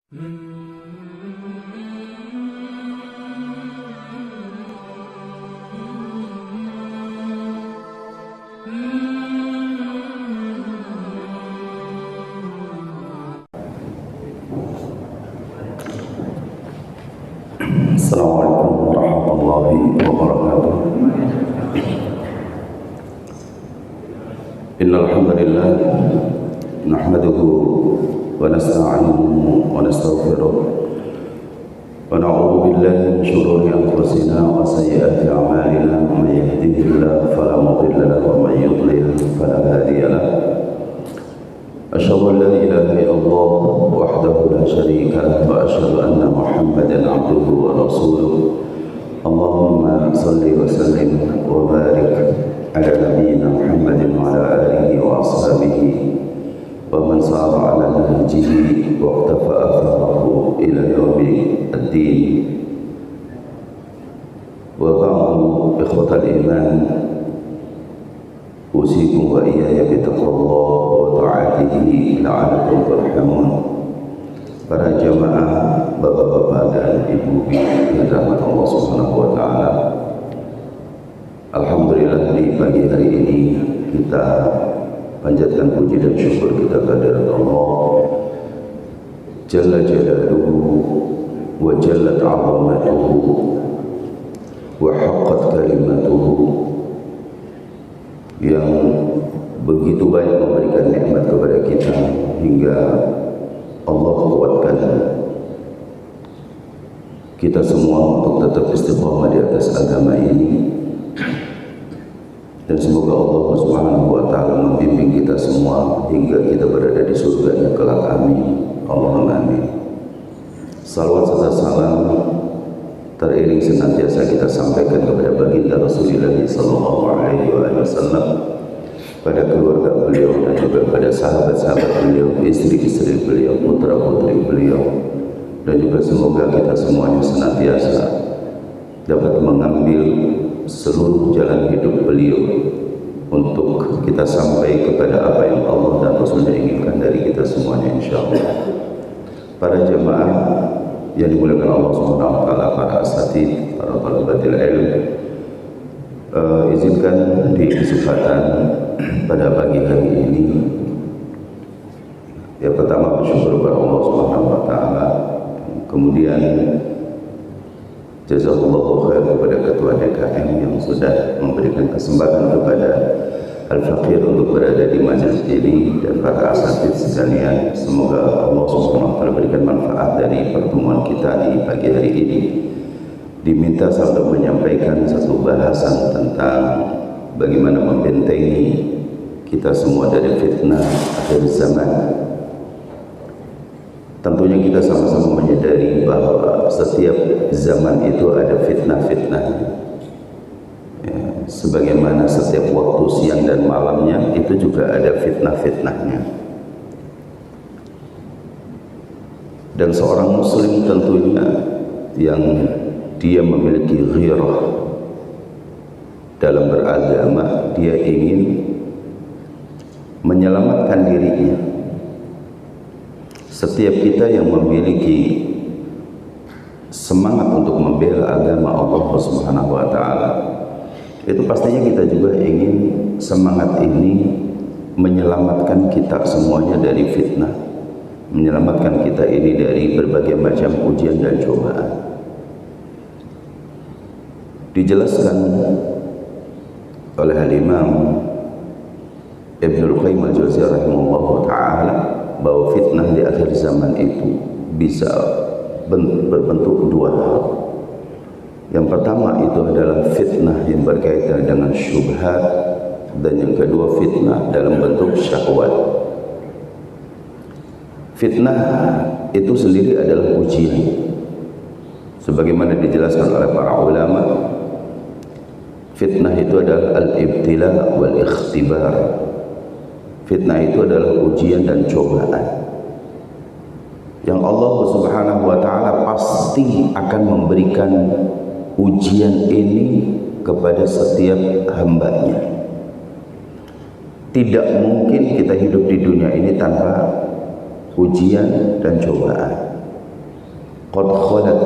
Assalamualaikum warahmatullahi wabarakatuh. Innal hamdalillah nahmaduhu wa nasta'inuhu wa nastaghfiruh wa na'udzu billahi min shururi anfusina wa sayyiati a'malina may yahdihillahu fala mudilla lahu wa may yudlil fala hadiya lahu. Asyhadu an la ilaha illallah wahdahu la syarika lahu wa asyhadu anna Muhammadan 'abduhu wa rasuluh. Allahumma shalli wa sallim wa barik ala nabiyyina Muhammadin wa ala alihi wa ashabihi wa man sara ala nahjihi wa iqtafa atharahu ila yaumiddin. Wa ba'du, ikhwatal iman, usikum wa iyaya bitaqwallah wa ta'atihi la'alakum turhamun. Para jamaah, bapak-bapak dan ibu yang dirahmati Allah Subhanahu wa taala. Alhamdulillah, di pagi hari ini kita panjatkan puji dan syukur kita kepada Allah Jalla Jalaluhu wa Jallat 'azamatuhu wa haqqat kalimatuhu, yang begitu banyak memberikan nikmat kepada kita hingga Allah kuatkan kita semua untuk tetap istiqamah di atas agama ini. Dan semoga Allah Subhanahu wa taala membimbing kita semua hingga kita berada di surganya kelak, amin. Allahumma amin. Salawat serta salam teriring senantiasa kita sampaikan kepada baginda Rasulullah sallallahu alaihi wasallam, pada keluarga beliau dan juga pada sahabat-sahabat beliau, istri-istri beliau, putra-putri beliau, dan juga semoga kita semuanya senantiasa dapat mengambil seluruh jalan hidup beliau untuk kita sampai kepada apa yang Allah dan Rasulnya inginkan dari kita semuanya, insyaallah. Para jemaah yang dimuliakan Allah Subhanahu wa taala, para asatidz, para thalabatul ilm, izinkan di kesempatan pada pagi hari ini yang pertama bersyukur kepada Allah Subhanahu wa taala, kemudian jazakallahu khair kepada ketua DKM yang sudah memberikan kesempatan kepada Al-Faqir untuk berada di majelis ini, dan para asatidz sekalian. Semoga Allah Subhanahu wa taala berikan manfaat dari pertemuan kita di pagi hari ini. Diminta saya untuk menyampaikan satu bahasan tentang bagaimana membentengi kita semua dari fitnah akhir zaman. Tentunya kita sama-sama menyadari bahwa setiap zaman itu ada fitnah-fitnah, ya, sebagaimana setiap waktu siang dan malamnya itu juga ada fitnah-fitnahnya. Dan seorang muslim tentunya yang dia memiliki ghirah dalam beragama, dia ingin menyelamatkan dirinya. Setiap kita yang memiliki semangat untuk membela agama Allah Subhanahu wa taala, itu pastinya kita juga ingin semangat ini menyelamatkan kita semuanya dari fitnah, menyelamatkan kita ini dari berbagai macam ujian dan cobaan. Dijelaskan oleh Al-Imam Ibnul Qayyim al-Jauziyah rahimahullah ta'ala bahwa fitnah di akhir zaman itu bisa berbentuk dua hal. Yang pertama itu adalah fitnah yang berkaitan dengan syubhat, dan yang kedua fitnah dalam bentuk syahwat. Fitnah itu sendiri adalah ujian, sebagaimana dijelaskan oleh para ulama. Fitnah itu adalah al-ibtila wal ikhtibar. Fitnah itu adalah ujian dan cobaan yang Allah Subhanahu wa taala pasti akan memberikan ujian ini kepada setiap hambanya. Tidak mungkin kita hidup di dunia ini tanpa ujian dan cobaan. qad khalat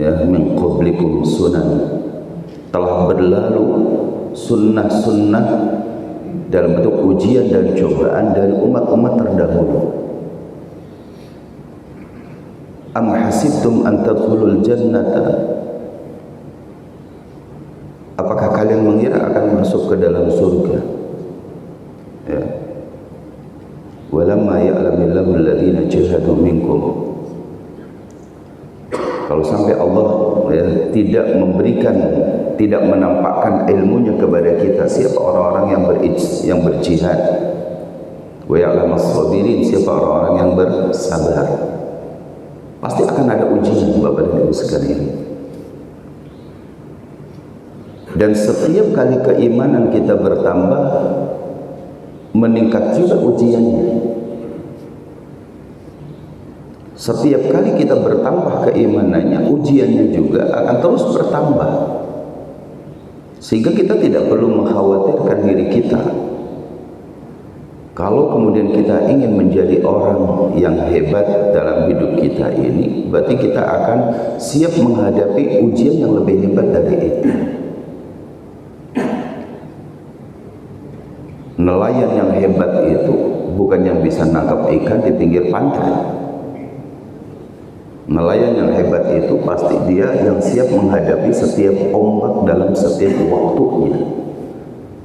ya min qablikum sunan, telah berlalu sunnah-sunnah dalam bentuk ujian dan cobaan dari umat-umat terdahulu. Am hasibtum an tadkhulul jannata, apakah kalian mengira akan masuk ke dalam surga? Ya. Walamma ya'lamillahu alladhina jahadu minkum. Kalau sampai Allah ya, tidak menampakkan ilmunya kepada kita, siapa orang-orang yang berjihad? Wa ya'lamas sabirin, siapa orang-orang yang bersabar? Pasti akan ada ujian Bapak dan Ibu sekalian. Dan setiap kali keimanan kita bertambah, meningkat juga ujiannya. Setiap kali kita bertambah keimanannya, ujiannya juga akan terus bertambah. Sehingga kita tidak perlu mengkhawatirkan diri kita. Kalau kemudian kita ingin menjadi orang yang hebat dalam hidup kita ini, berarti kita akan siap menghadapi ujian yang lebih hebat dari itu. Nelayan yang hebat itu bukan yang bisa nangkap ikan di pinggir pantai. Nelayan yang hebat itu pasti dia yang siap menghadapi setiap ombak dalam setiap waktunya.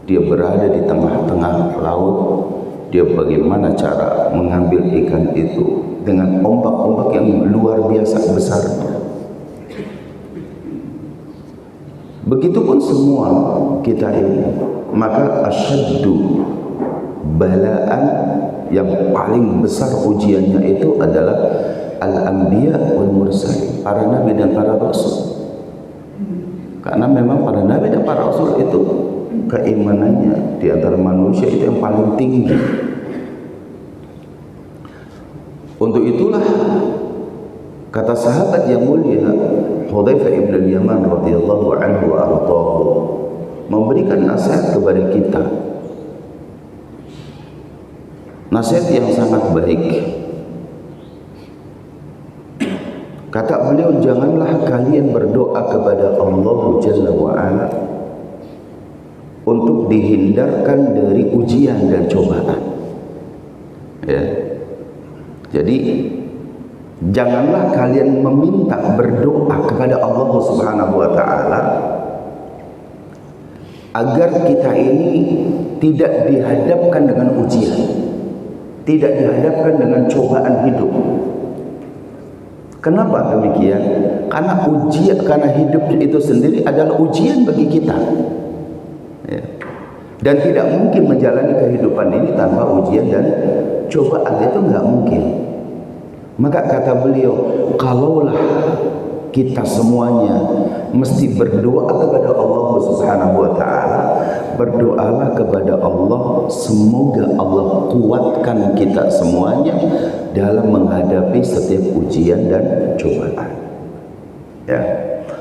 Dia berada di tengah-tengah laut, dia bagaimana cara mengambil ikan itu dengan ombak-ombak yang luar biasa besarnya. Begitupun semua kita ini, maka asyaddu balaan, yang paling besar ujiannya itu adalah al-anbiya wal mursalin, para nabi dan para rasul. Karena memang para nabi dan para rasul itu keimanannya di antara manusia itu yang paling tinggi. Untuk itulah kata sahabat yang mulia Hudzaifah ibn al-Yaman radhiyallahu anhu wa ardhahu memberikan nasihat kepada kita, nasihat yang sangat baik. Kata beliau, janganlah kalian berdoa kepada Allah Jalla wa'ala untuk dihindarkan dari ujian dan cobaan. Ya. Jadi janganlah kalian meminta berdoa kepada Allah Subhanahu wa taala agar kita ini tidak dihadapkan dengan ujian, tidak dihadapkan dengan cobaan hidup. Kenapa demikian? Karena hidup itu sendiri adalah ujian bagi kita. Ya. Dan tidak mungkin menjalani kehidupan ini tanpa ujian dan cobaan, itu nggak mungkin. Maka kata beliau, kalaulah kita semuanya mesti berdoa kepada Allah Subhanahu wa taala, berdoalah kepada Allah semoga Allah kuatkan kita semuanya dalam menghadapi setiap ujian dan cobaan. Ya.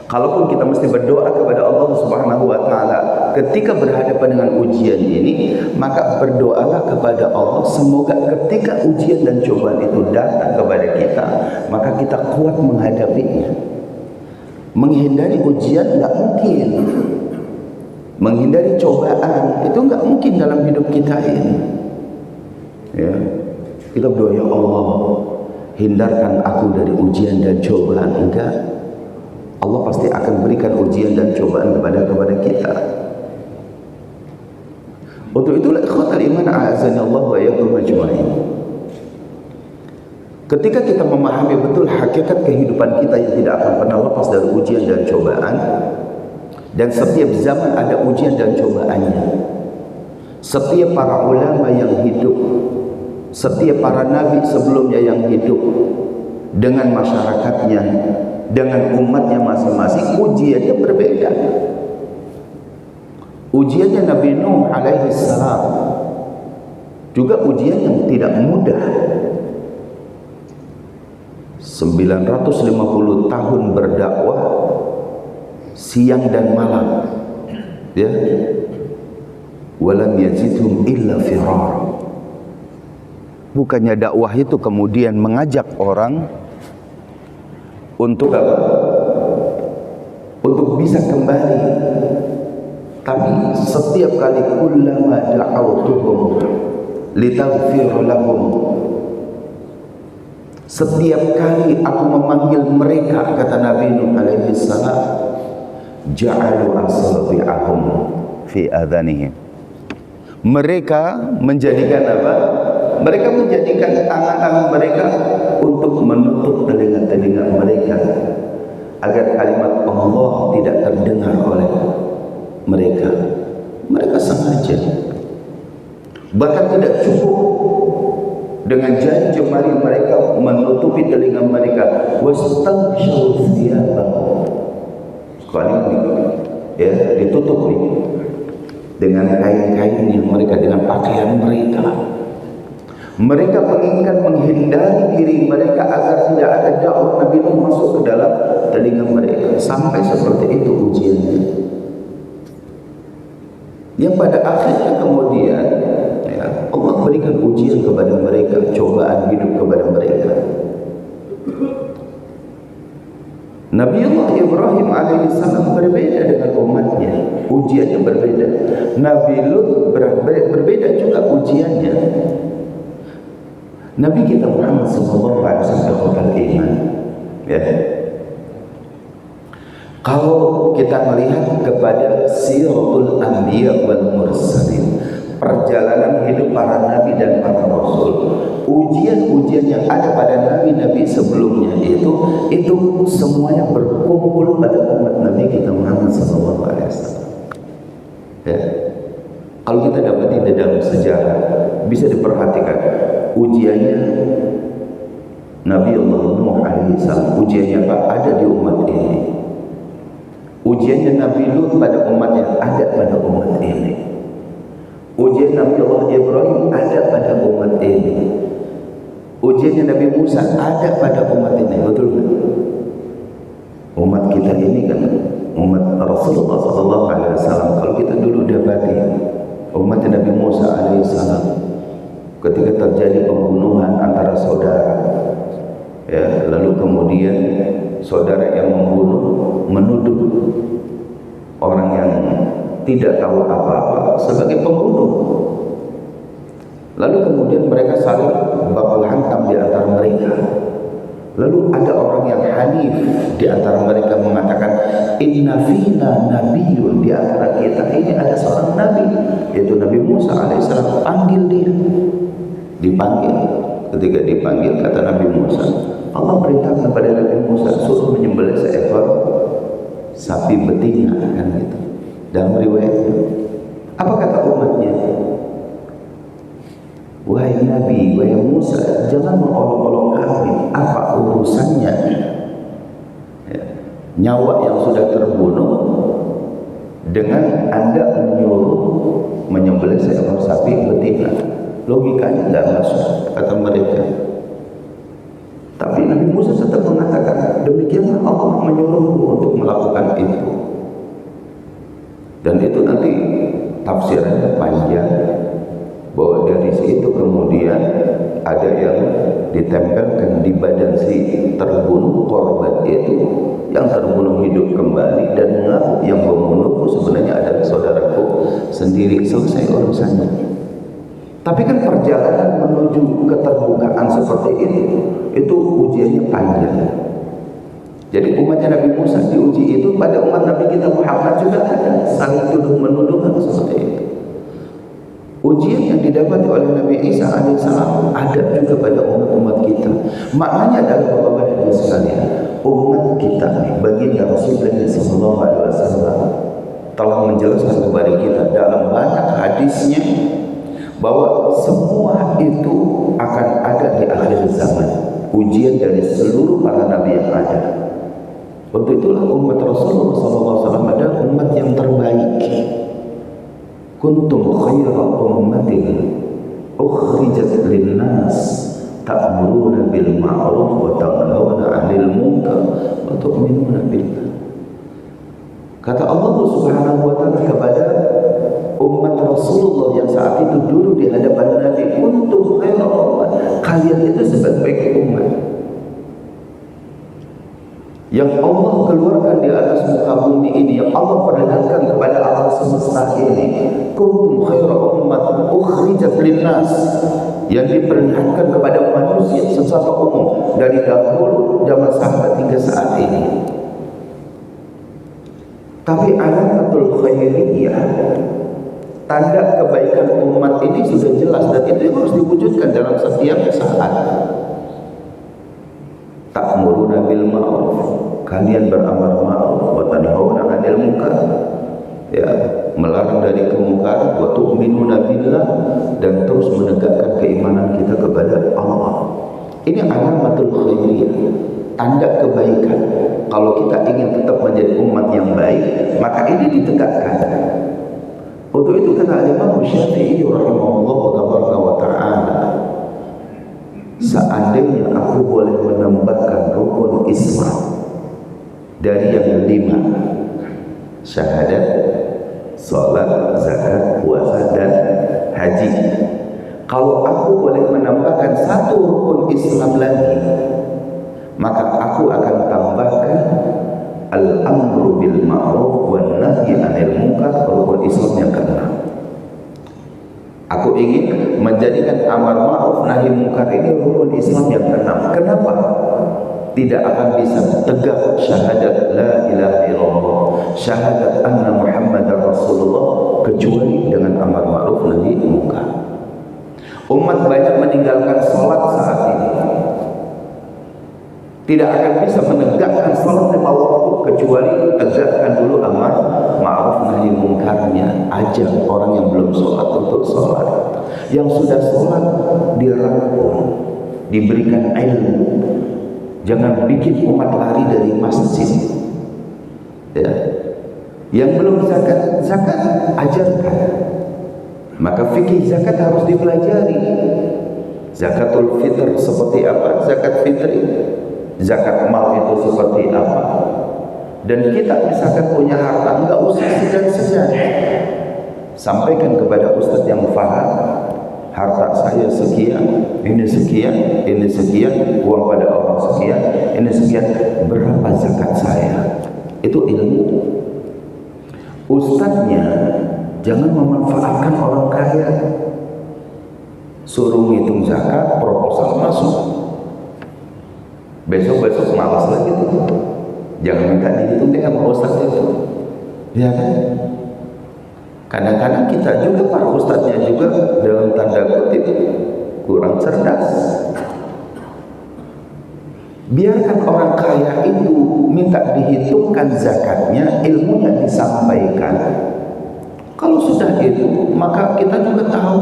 Kalaupun kita mesti berdoa kepada Allah Subhanahu wa taala ketika berhadapan dengan ujian ini, maka berdoalah kepada Allah semoga ketika ujian dan cobaan itu datang kepada kita, maka kita kuat menghadapinya. Menghindari ujian nggak mungkin, menghindari cobaan itu nggak mungkin dalam hidup kita ini. Ya, kita berdoa, ya Allah, hindarkan aku dari ujian dan cobaan. Enggak, Allah pasti akan berikan ujian dan cobaan kepada kita. Untuk itulah ikhwatal iman a'azanallahu wa iyyakum ajma'in. Ketika kita memahami betul hakikat kehidupan kita yang tidak akan pernah lepas dari ujian dan cobaan, dan setiap zaman ada ujian dan cobaannya. Setiap para ulama yang hidup, setiap para nabi sebelumnya yang hidup dengan masyarakatnya, dengan umatnya masing-masing, ujiannya berbeda. Ujiannya Nabi Nuh alaihi salam juga ujian yang tidak mudah. 950 tahun berdakwah siang dan malam, ya, walam yazidhum illa firar. Bukannya dakwah itu kemudian mengajak orang untuk apa? Untuk bisa kembali. Tapi setiap kali kullama da'awtuhum litaghfir lahum, setiap kali aku memanggil mereka, kata Nabi Nuh alaihi salam, ja'alu asabi'ahum fi adhanihim, mereka menjadikan apa? Mereka menjadikan tangan-tangan mereka untuk menutup telinga-telinga mereka agar kalimat Allah tidak terdengar oleh mereka. Mereka sengaja, bahkan tidak cukup dengan jari jemari mereka menutupi telinga mereka, wastaghshaw thiyabahum, sekali ini ya ditutup nih dengan kain-kain yang mereka, dengan pakaian mereka. Mereka menginginkan menghindari diri mereka agar tidak ada dakwah Nabi Nuh masuk ke dalam telinga mereka. Sampai seperti itu ujiannya, yang pada akhirnya kemudian ya, Allah berikan ujian kepada mereka, cobaan hidup kepada mereka. Nabiullah Ibrahim alaihissalam berbeda dengan umatnya, ujiannya berbeda. Nabi Lut berbeda juga ujiannya. Nabi kita Muhammad sallallahu alaihi wasallam iman, ya. Kalau kita melihat kepada siratul anbiya wal mursalin, perjalanan hidup para nabi dan para rasul, ujian-ujian yang ada pada nabi-nabi sebelumnya itu semuanya berkumpul pada umat Nabi kita Muhammad sallallahu alaihi wasallam. Ya. Kalau kita dapati di dalam sejarah, bisa diperhatikan ujiannya Nabi Allah Nuh alaihissalam, ujiannya apa? Ada di umat ini. Ujiannya Nabi Lut pada umatnya ada pada umat ini. Ujian Nabi Allah Ibrahim ada pada umat ini. Ujiannya Nabi Musa ada pada umat ini. Betul kan? Umat kita ini kan umat Rasulullah SAW. Kalau kita dulu dapati umat Nabi Musa alaihissalam, ketika terjadi pembunuhan antara saudara, ya, lalu kemudian saudara yang membunuh menuduh orang yang tidak tahu apa-apa sebagai pembunuh, lalu kemudian mereka saling baku hantam di antara mereka. Lalu ada orang yang hanif di antara mereka mengatakan, inna fina nabiyyun, di antara kita ini ada seorang nabi, yaitu Nabi Musa alaihissalam. Panggil dia. Dipanggil. Ketika dipanggil, kata Nabi Musa, Allah perintahkan kepada Nabi Musa suruh menyembelih seekor sapi betina, kan gitu. Dalam riwayat, apa kata umatnya? Wahai Nabi, wahai Musa, jangan mengolok-olok kami. Apa urusannya ya, nyawa yang sudah terbunuh dengan Anda menyuruh menyembelih seekor sapi betina? Logikanya tidak masuk, kata mereka. Tapi Nabi Musa tetap mengatakan, demikianlah Allah menyuruhmu untuk melakukan itu. Dan itu nanti tafsirannya panjang, bahwa dari situ kemudian ada yang ditempelkan di badan si terbunuh korban itu, yang terbunuh hidup kembali dan mengaku yang membunuhku sebenarnya adalah saudaraku sendiri. Selesai urusannya. Tapi kan perjalanan menuju keterbukaan seperti itu ujiannya panjang. Jadi umatnya Nabi Musa diuji itu, pada umat Nabi kita Muhammad juga ada saling tuduh menuduh seperti itu. Ujian yang didapati oleh Nabi Isa alaihissalam ada juga pada umat-umat kita. Maknanya adalah Bapak-bapak dan Ibu sekalian, umat kita baginda Rasulullah SAW telah menjelaskan kepada kita dalam banyak hadisnya bahwa semua itu akan ada di akhir zaman. Ujian dari seluruh para nabi yang ada. Untuk itulah umat Rasulullah SAW adalah umat yang terbaik. Kuntum khaira ummatin ukhrijat linnas ta'muruna bil ma'ruf wa tanhauna 'anil munkar wa tu'minuna billah. Kata Allah Subhanahu wa taala kepada umat Rasulullah yang saat itu duduk di hadapan Nabi, kuntum khaira ummat, kalian itu sebaik-baik umat. yang Allah keluarkan di atas muka bumi ini, yang Allah perlihatkan kepada alam semesta ini, kuntum khaira ummat ukhrijat linnas, yang diperlihatkan kepada manusia secara umum dari dahulu zaman sahabat hingga saat ini. Tapi alamatul khairiyah, tanda kebaikan umat ini sudah jelas, dan itu harus diwujudkan dalam setiap saat. Ta'muruna bil ma'ruf, kalian beramar ma'ruf, wa tanhauna 'anil munkar, ya, melarang dari kemungkaran, wa tu'minuna billah, dan terus menegakkan keimanan kita kepada Allah. Ini alamatul khairiyah, tanda kebaikan. Kalau kita ingin tetap menjadi umat yang baik, maka ini ditegakkan. Untuk itu kata Imam Syafi'i rahimahullah wa ta'ala, seandainya aku boleh menambahkan rukun Islam dari yang 5, syahadat, salat, zakat, puasa, dan haji, kalau aku boleh menambahkan satu rukun Islam lagi, maka aku akan tambahkan al-amru bil ma'ruf wan nahyi 'anil munkar, rukun Islam yang ke-6. Aku ingin menjadikan amar ma'ruf nahi munkar ini rukun Islam yang ke-6. Kenapa? Tidak akan bisa tegak syahadat la ilaha illallah, syahadat anna Muhammadar Rasulullah, kecuali dengan amar ma'ruf nahi munkar. Umat banyak meninggalkan salat saat ini. Tidak akan bisa menegakkan salat 5 waktu kecuali tegakkan dulu amar ma'ruf nahi munkarnya. Ajak orang yang belum sholat untuk sholat, yang sudah sholat dirangkul, diberikan ilmu. Jangan bikin umat lari dari masjid, ya. Yang belum zakat, zakat ajarkan. Maka fikih zakat harus dipelajari. Zakatul fitr seperti apa, zakat fitri, zakat mal itu seperti apa. Dan kita misalkan punya harta, enggak usah segan-segan, sampaikan kepada ustadz yang faham. Harta saya sekian, ini sekian, ini sekian, uang pada orang sekian, ini sekian, berapa zakat saya? Itu ilmu. Ustadznya jangan memanfaatkan orang kaya, suruh ngitung zakat, proposal masuk, besok malas lagi tuh. Jangan minta dihitung deh sama ustadz itu, ya kan? Kadang-kadang kita juga, para ustadznya juga dalam tanda kutip kurang cerdas. Biarkan orang kaya itu minta dihitungkan zakatnya, ilmunya disampaikan. Kalau sudah itu, maka kita juga tahu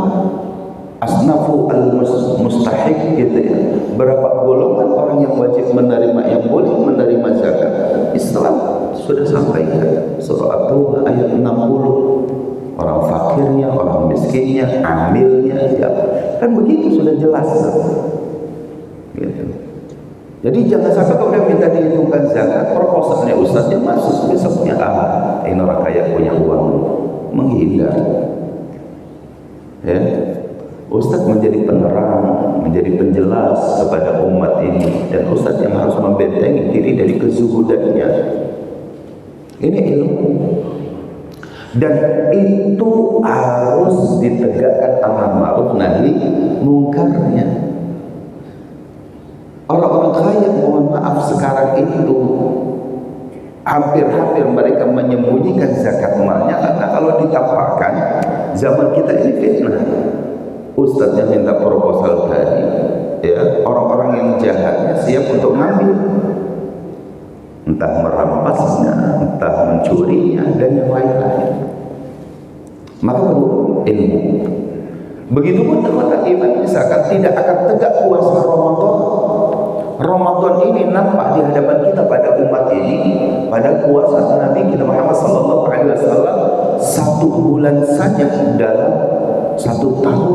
asnafu al-mustahiq gitu ya. Berapa golongan orang yang wajib menerima, yang boleh menerima zakat. Islam sudah sampaikan surah At-Taubah ayat 60. Orang fakirnya, orang miskinnya, amilnya, siapa. Kan begitu sudah jelas. Gitu. Jadi jangan sampai kemudian minta dihitungkan zakat, proposalnya ustaznya masuk, besoknya ini orang kaya punya uang, menghindar. Ya. Ustaz menjadi penerang, menjadi penjelas kepada umat ini, dan ustaz yang harus membentengi diri dari kezuhudannya. Ini ilmu. Dan itu harus ditegakkan amar ma'ruf nahi mungkarnya. Orang-orang kaya, mohon maaf, sekarang itu hampir-hampir mereka menyembunyikan zakat malnya, karena kalau ditampakkan zaman kita ini fitnah. Ustadznya minta proposal tadi, ya, orang-orang yang jahatnya siap untuk ngambil, entah merampasnya, entah mencurinya, dan yang lain-lain. Maka perlu ilmu. Begitupun teman iman, misalkan tidak akan tegak puasa Ramadan. Ramadan ini nampak di hadapan kita pada umat ini, pada puasa Nabi kita Muhammad SAW 1 bulan saja dalam 1 tahun.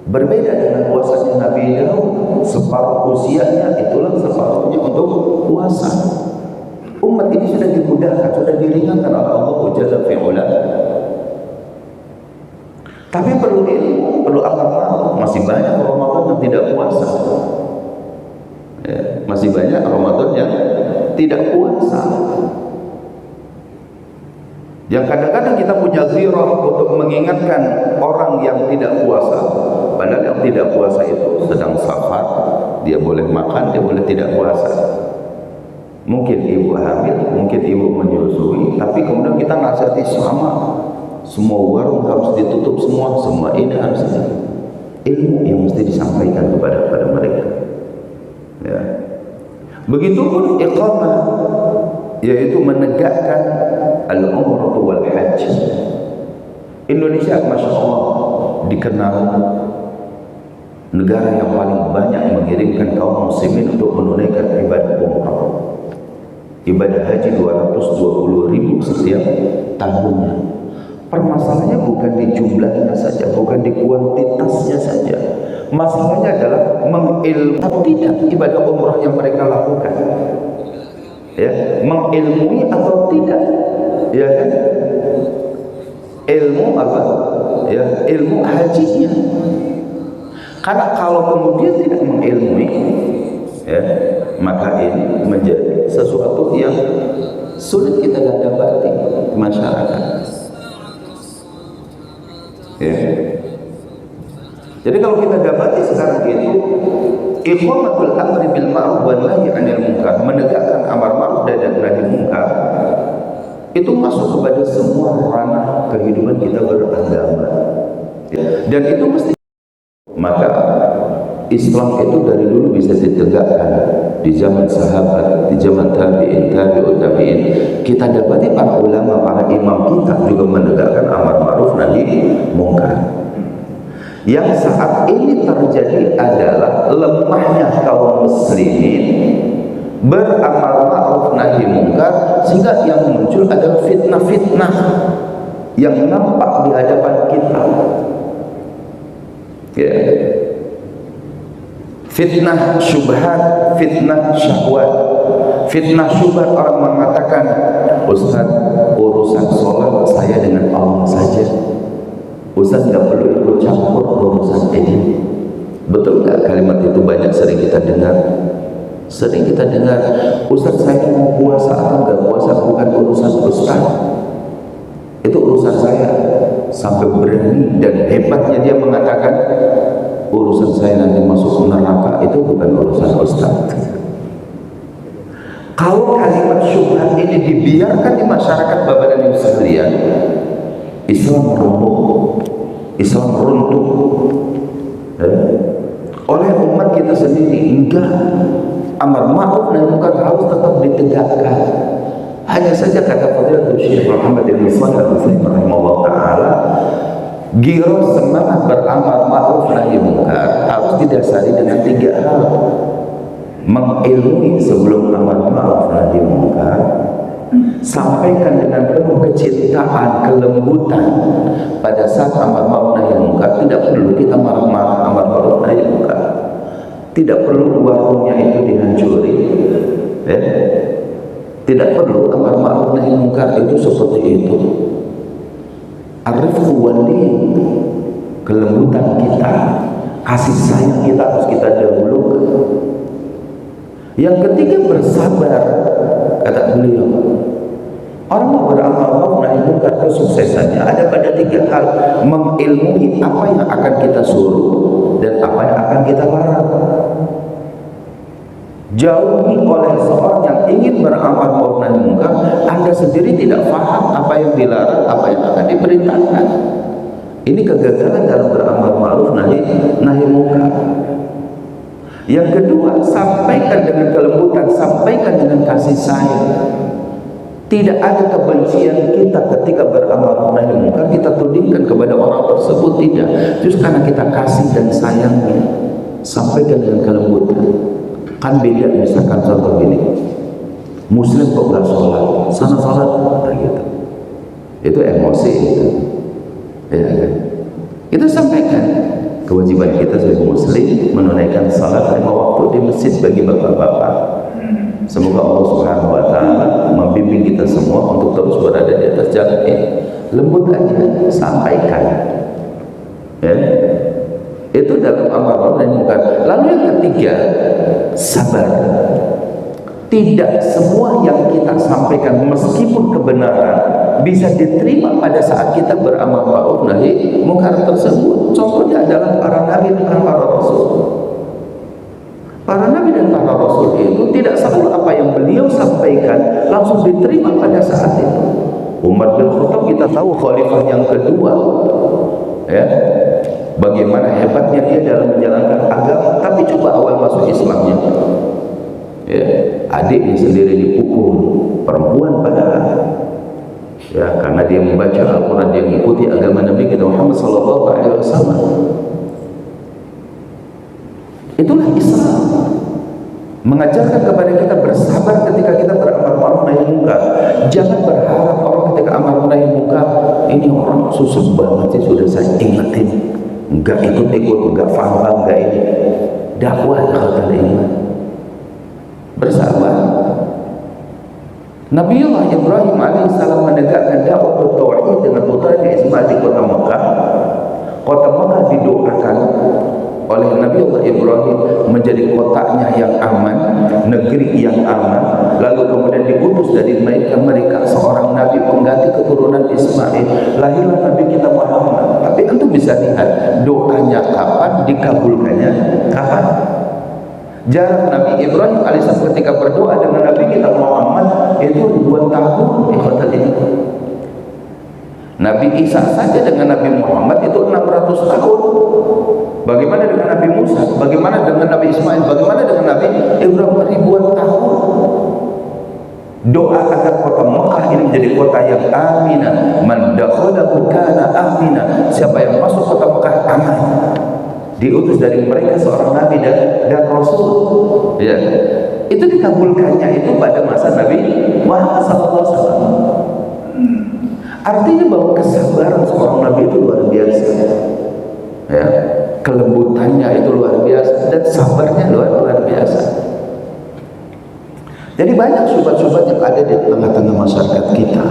Berbeda dengan puasanya Nabi Daud, separuh usianya, itulah separuhnya untuk puasa. Umat ini sudah dimudahkan, sudah diringankan oleh Allah Jalla fi'ula. Tapi perlu ilmu, perlu akal. Masih banyak Ramadan yang tidak puasa, ya, masih banyak Ramadan yang tidak puasa. Yang kadang-kadang kita punya ghirah untuk mengingatkan orang yang tidak puasa, padahal yang tidak puasa itu sedang safar, dia boleh makan, dia boleh tidak puasa. Mungkin ibu hamil, mungkin ibu menyusui, tapi kemudian kita nasihati sama, semua warung harus ditutup semua ini harus ilmu yang mesti disampaikan kepada mereka. Ya. Begitupun iqamah, yaitu menegakkan al-umrah wal hajj. Indonesia Masya Allah dikenal negara yang paling banyak mengirimkan kaum muslimin untuk menunaikan ibadah umrah. Ibadah haji 220.000 setiap tahunnya. Permasalahannya bukan di jumlahnya saja, bukan di kuantitasnya saja. Masalahnya adalah mengilmu tidak ibadah umrah yang mereka lakukan. Ya, mengilmui atau tidak, ya kan? Ilmu apa? Ya, ilmu hajinya. Karena kalau kemudian tidak mengilmui, ya, maka ini menjadi sesuatu yang sulit kita dapati di masyarakat. Ya. Jadi kalau kita dapati sekarang itu iqamatul amri bil ma'ruf wa nahyi 'anil munkar, menegakkan amar ma'ruf dan nahi munkar, itu masuk kepada semua ranah kehidupan kita beragama. Dan itu mesti, maka Islam itu dari dulu bisa ditegakkan di zaman sahabat, di zaman tabi'in, tabi'ut tabi'in. Kita dapati para ulama, para imam kita juga menegakkan amar ma'ruf nahi munkar. Yang saat ini terjadi adalah lemahnya kaum muslimin beramal ma'ruf nahi munkar, sehingga yang muncul adalah fitnah-fitnah yang nampak di hadapan kita. Ya. Fitnah syubhat, fitnah syahwat. Fitnah syubhat, orang mengatakan, Ustaz, urusan sholat saya dengan Allah saja, Ustaz nggak perlu ikut campur urusan ini. Betul nggak kalimat itu? Banyak sering kita dengar. Sering kita dengar, Ustaz saya mau puasa atau nggak puasa bukan urusan Ustaz, itu urusan saya. Sampai berani dan hebatnya dia mengatakan, urusan saya nanti masuk neraka itu bukan urusan Ustaz. Kalau kalimat syubhat ini dibiarkan di masyarakat Bapak dan Ibu sekalian, Islam runtuh, Islam runtuh oleh umat kita sendiri. Enggak, amar ma'ruf nahi munkar harus tetap ditegakkan. Hanya saja kata Fadilatul Syekh Muhammad bin Shalih Al-Utsaimin rahimahullah taala, giroh semangat beramar ma'ruf nahi munkar harus didasari dengan 3 hal. Mengilmui sebelum amar ma'ruf nahi munkar, sampaikan dengan penuh kecintaan, kelembutan pada saat amar ma'ruf nahi munkar. Tidak perlu kita marah-marah amar ma'ruf nahi munkar, tidak perlu warungnya itu dihancuri, ya. Tidak perlu amar ma'ruf nahi munkar itu seperti itu. Arifku wali, kelembutan kita, kasih sayang kita harus kita dahulukan. Yang ketiga, bersabar. Kata beliau, orang mau beramal ma'ruf nahi munkar kesuksesannya ada pada 3 hal. Mengilmui apa yang akan kita suruh dan apa yang akan kita larang. Jauhi oleh seorang yang ingin beramal ma'ruf nahi munkar, Anda sendiri tidak paham apa yang dilarang, apa yang akan diperintahkan. Ini kegagalan dalam beramal ma'ruf nahi munkar. Yang kedua, sampaikan dengan kelembutan, sampaikan dengan kasih sayang. Tidak ada kebencian kita ketika beramal ma'ruf nahi munkar kita tudingkan kepada orang tersebut, tidak. Justru karena kita kasih dan sayangnya, sampaikan dengan kelembutan. Kan beda, misalkan contoh gini, Muslim kok gak sholat, sana sholat, nah gitu. Itu emosi itu, ya kan? Kita sampaikan kewajiban kita sebagai Muslim menunaikan sholat 5 waktu di masjid bagi bapak-bapak. Semoga Allah Subhanahu Wa Taala membimbing kita semua untuk terus berada di atas jalan ini. Lembut aja, sampaikan, ya. Itu dalam amar ma'ruf nahi munkar. Lalu yang ketiga, sabar. Tidak semua yang kita sampaikan meskipun kebenaran bisa diterima pada saat kita beramal ma'ruf nahi munkar tersebut. Contohnya adalah para nabi dan para rasul. Para nabi dan para rasul itu tidak selalu apa yang beliau sampaikan langsung diterima pada saat itu. Umar bin Khattab kita tahu khalifah yang kedua, ya, bagaimana hebatnya dia dalam menjalankan agama, tapi coba awal masuk Islamnya, ya, adiknya sendiri dipukul, perempuan padahal, ya, karena dia membaca Al-Quran, dia mengikuti agama Nabi kita Muhammad SAW. Itulah Islam, mengajarkan kepada kita bersabar ketika kita beramal ma'ruf nahi munkar. Jangan berharap orang ketika amal nahi munkar, ini orang susah banget sih, sudah saya ingetin, enggak ikut-ikut, enggak faham, enggak ini. Dakwah kata iman, bersabar. Nabiullah Ibrahim alaihissalam menegakkan dakwah tauhid dengan putranya Ismail di kota Mekah. Kota Mekah didoakan oleh Nabiullah Ibrahim menjadi kotanya yang aman, negeri yang aman. Lalu kemudian diutus dari mereka seorang nabi pengganti keturunan Ismail. Lahirlah Nabi kita Muhammad. Tapi antum bisa lihat doanya kapan, dikabulkannya kapan. Jarak Nabi Ibrahim alaihissalam ketika berdoa dengan Nabi kita Muhammad itu ribuan tahun. Nabi Isa saja dengan Nabi Muhammad itu 600 tahun. Bagaimana dengan Nabi Musa? Bagaimana dengan Nabi Ismail? Bagaimana dengan Nabi Ibrahim? Ribuan tahun. Doa agar kota Mekah ini menjadi kota yang aminah. Man dakhalahu kana aminah. Siapa yang masuk kota Mekah aman. Diutus dari mereka seorang nabi dan rasul. Ya. Itu dikabulkannya itu pada masa Nabi Muhammad SAW. Artinya bahwa kesabaran seorang nabi itu luar biasa. Ya. Kelembutannya itu luar biasa dan sabarnya luar biasa. Jadi banyak syubhat-syubhat yang ada di tengah-tengah masyarakat kita.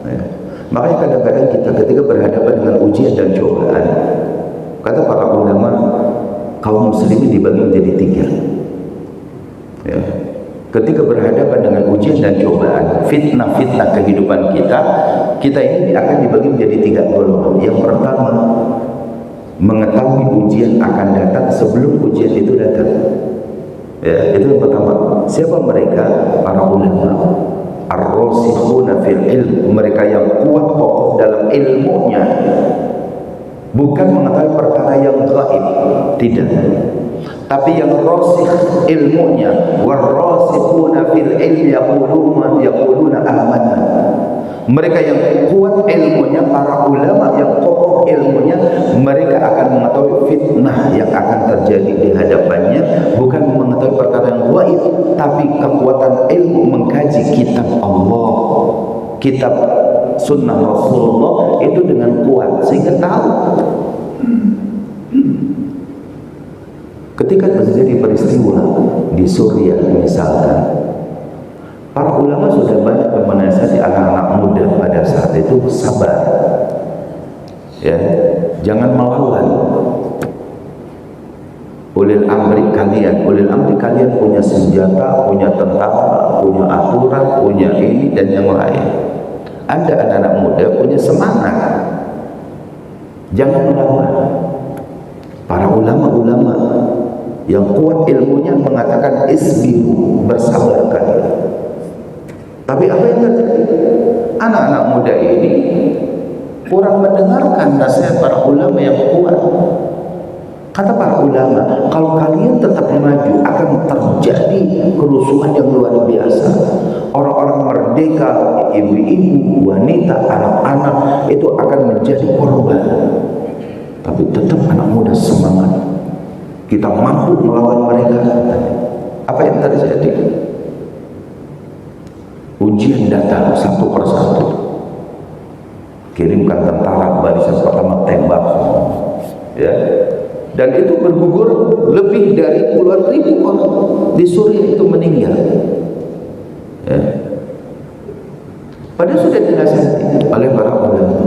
Ya. Makanya kadang-kadang kita ketika berhadapan dengan ujian dan cobaan, kata para ulama, kaum muslimin dibagi menjadi 3. Ya. Ketika berhadapan dengan ujian dan cobaan, fitnah-fitnah kehidupan kita ini akan dibagi menjadi 3 golongan. Yang pertama, mengetahui ujian akan datang sebelum ujian itu datang. Ya, itu yang pertama. Siapa mereka? Para ulama, ar-rasikhuna fil ilm, mereka yang kuat kokoh dalam ilmunya. Bukan mengetahui perkara yang gaib, tidak. Tapi yang rasikh ilmunya, war-rasikhuna fil ilmi yaquluna amanna. Mereka yang kuat ilmunya, para ulama yang kokoh ilmunya, mereka akan mengetahui fitnah yang akan terjadi di hadapannya, bukan mengetahui perkara yang gaib, tapi kekuatan ilmu mengkaji kitab Allah, kitab sunnah Rasulullah itu dengan kuat sehingga tahu. Ketika terjadi peristiwa di Suriah misalkan, para ulama sudah banyak menasihati anak-anak muda pada saat itu sabar, ya, jangan melawan. Ulil amri kalian punya senjata, punya tentara, punya aturan, punya ini dan yang lain. Anda anak-anak muda punya semangat, jangan melawan. Para ulama-ulama yang kuat ilmunya mengatakan isbiru, bersabar kalian. Tapi apa yang terjadi? Anak-anak muda ini kurang mendengarkan nasihat para ulama yang kuat. Kata para ulama, kalau kalian tetap maju akan terjadi kerusuhan yang luar biasa. Orang-orang merdeka, ibu-ibu, wanita, anak-anak itu akan menjadi korban. Tapi tetap anak muda semangat. Kita mampu melawan mereka. Apa yang terjadi? Ujian datang satu persatu. Kirimkan tentara, barisan pertama tembak semua. Ya. Dan itu bergugur lebih dari puluhan ribu orang di Suriah itu meninggal. Ya. Padahal sudah dinasihati oleh para ulama.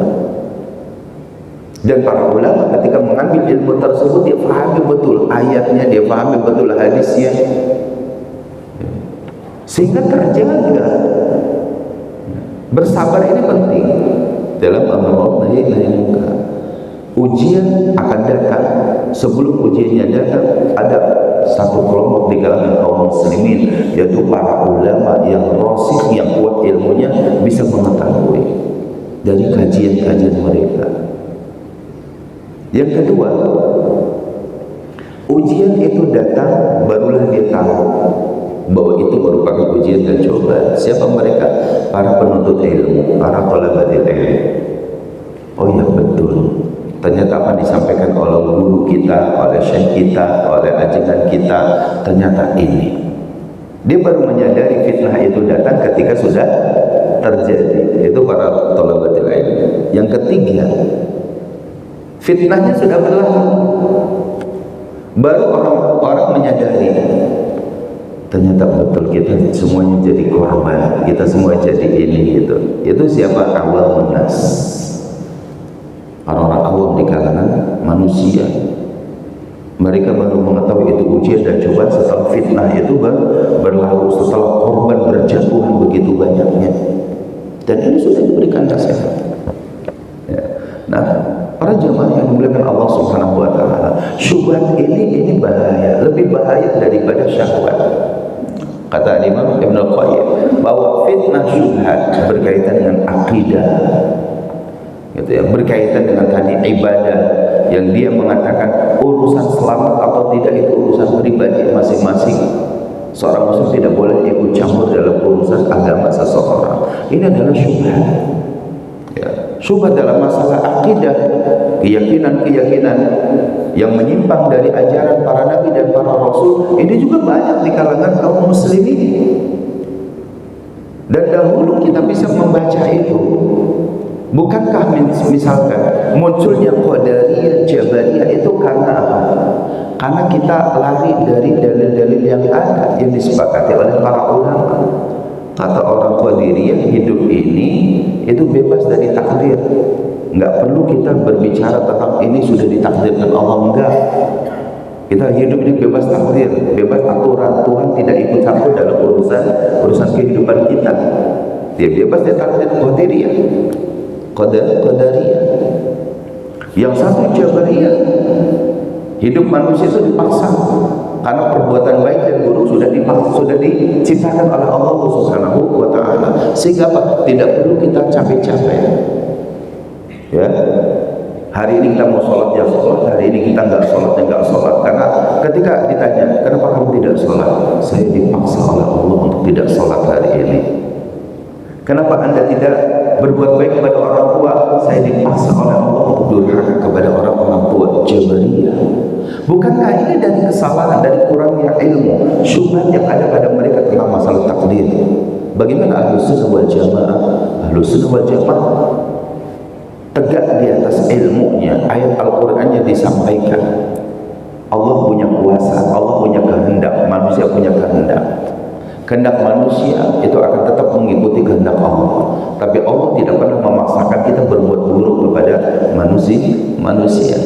Dan para ulama ketika mengambil ilmu tersebut, dia pahami betul ayatnya, dia pahami betul hadisnya. sehingga terjaga. Bersabar ini penting dalam amar nahi munkar. Ujian akan datang. Sebelum ujiannya datang, ada satu kelompok di kalangan kaum muslimin, yaitu para ulama yang rasih, yang kuat ilmunya, bisa mengetahui dari kajian-kajian mereka. Yang kedua, ujian itu datang, barulah dia tahu bahwa itu merupakan ujian dan cobaan. Siapa mereka? Para penuntut ilmu, para thalabatul ilm. Oh ya, betul. Ternyata apa disampaikan oleh guru kita, oleh syekh kita, oleh ajaran kita, ternyata ini. Dia baru menyadari fitnah itu datang ketika sudah terjadi. Itu para thalabatul ilm. Yang ketiga, fitnahnya sudah berlalu, baru orang-orang menyadari ternyata betul kita semuanya jadi korban, kita semua jadi ini gitu. Itu siapa? Awamun nas, orang-orang awam di kalangan manusia. Mereka baru mengetahui itu ujian dan cobaan setelah fitnah itu berlalu, setelah korban berjatuhan begitu banyaknya, dan ini sudah diberikan nasihat. Ya. Nah, para jemaah yang dimuliakan Allah Subhanahu wa taala, syubhat ini bahaya, lebih bahaya daripada syahwat. Kata Imam Ibnu Qayyim bahwa fitnah syubhat berkaitan dengan akidah, gitu ya, berkaitan dengan tadi ibadah, yang dia mengatakan urusan selamat atau tidak itu urusan pribadi masing-masing. Seorang muslim tidak boleh ikut campur dalam urusan agama seseorang. Ini adalah syubhat. Ya, syubhat dalam masalah akidah, keyakinan-keyakinan yang menyimpang dari ajaran para nabi dan para rasul, ini juga banyak di kalangan kaum muslimin. Dan dahulu kita bisa membaca itu. Bukankah misalkan munculnya Qadariyah, Jabariyah itu karena apa? Karena kita lari dari dalil-dalil yang ada, yang disepakati oleh para ulama. Kata orang Qadariyah, hidup ini itu bebas dari takdir. Enggak perlu kita berbicara tentang ini sudah ditakdirkan Allah, enggak. Kita hidup ini bebas takdir, bebas aturan. Tuhan tidak ikut campur dalam urusan kehidupan kita. Dia bebas dari takdir. Qadariyah. Yang satu Jabariyah, hidup manusia itu dipaksa karena perbuatan baik dan buruk sudah diciptakan oleh Allah Subhanahu wa taala, sehingga apa? Tidak perlu kita capek-capek. Ya, hari ini kita mau sholat ya sholat, hari ini kita nggak sholat ya nggak sholat. Karena ketika ditanya kenapa kamu tidak sholat, saya dipaksa oleh Allah untuk tidak sholat hari ini. Kenapa anda tidak berbuat baik kepada orang tua, saya dipaksa oleh Allah untuk durhaka kepada orang-orang tua. Jabariyah. Bukankah ini dari kesalahan, dari kurangnya ilmu, syubhat yang ada pada mereka tentang masalah takdir? Bagaimana Ahlus Sunnah wal Jamaah? Ahlus Sunnah wal Jamaah tegak di atas ilmunya, ayat Al-Qur'annya disampaikan. Allah punya kuasa, Allah punya kehendak, manusia punya kehendak. Kehendak manusia itu akan tetap mengikuti kehendak Allah, tapi Allah tidak pernah memaksakan kita berbuat buruk kepada manusia.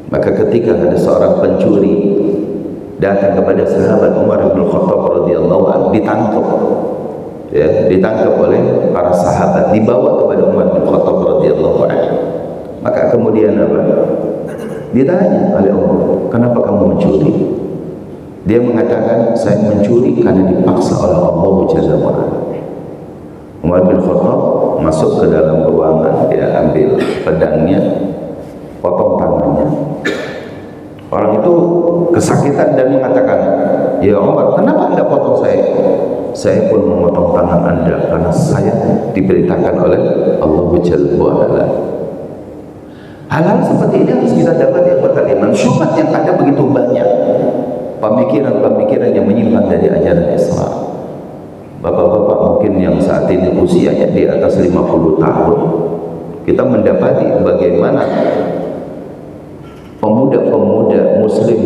Maka ketika ada seorang pencuri datang kepada sahabat Umar bin Khattab radhiyallahu anhu, ditangkap oleh para sahabat, dibawa kepada Umar bin Khattab radhiyallahu anhu. Maka kemudian apa? Ditanya oleh Umar, kenapa kamu mencuri? Dia mengatakan, saya mencuri karena dipaksa oleh Allah Jalla wa Ala. Umar bin Khattab masuk ke dalam ruangan, dia ambil pedangnya, potong tangannya. Orang itu kesakitan dan mengatakan, ya Umar, kenapa anda potong saya? Saya pun memotong tangan anda karena saya diperintahkan oleh Allah Jalla wa Ala. Hal-hal seperti ini harus kita dapat yang berkaliman. Syubhat yang ada begitu banyak, pemikiran-pemikiran yang menyimpang dari ajaran Islam. Bapak-bapak mungkin yang saat ini usianya di atas 50 tahun, kita mendapati bagaimana pemuda-pemuda muslim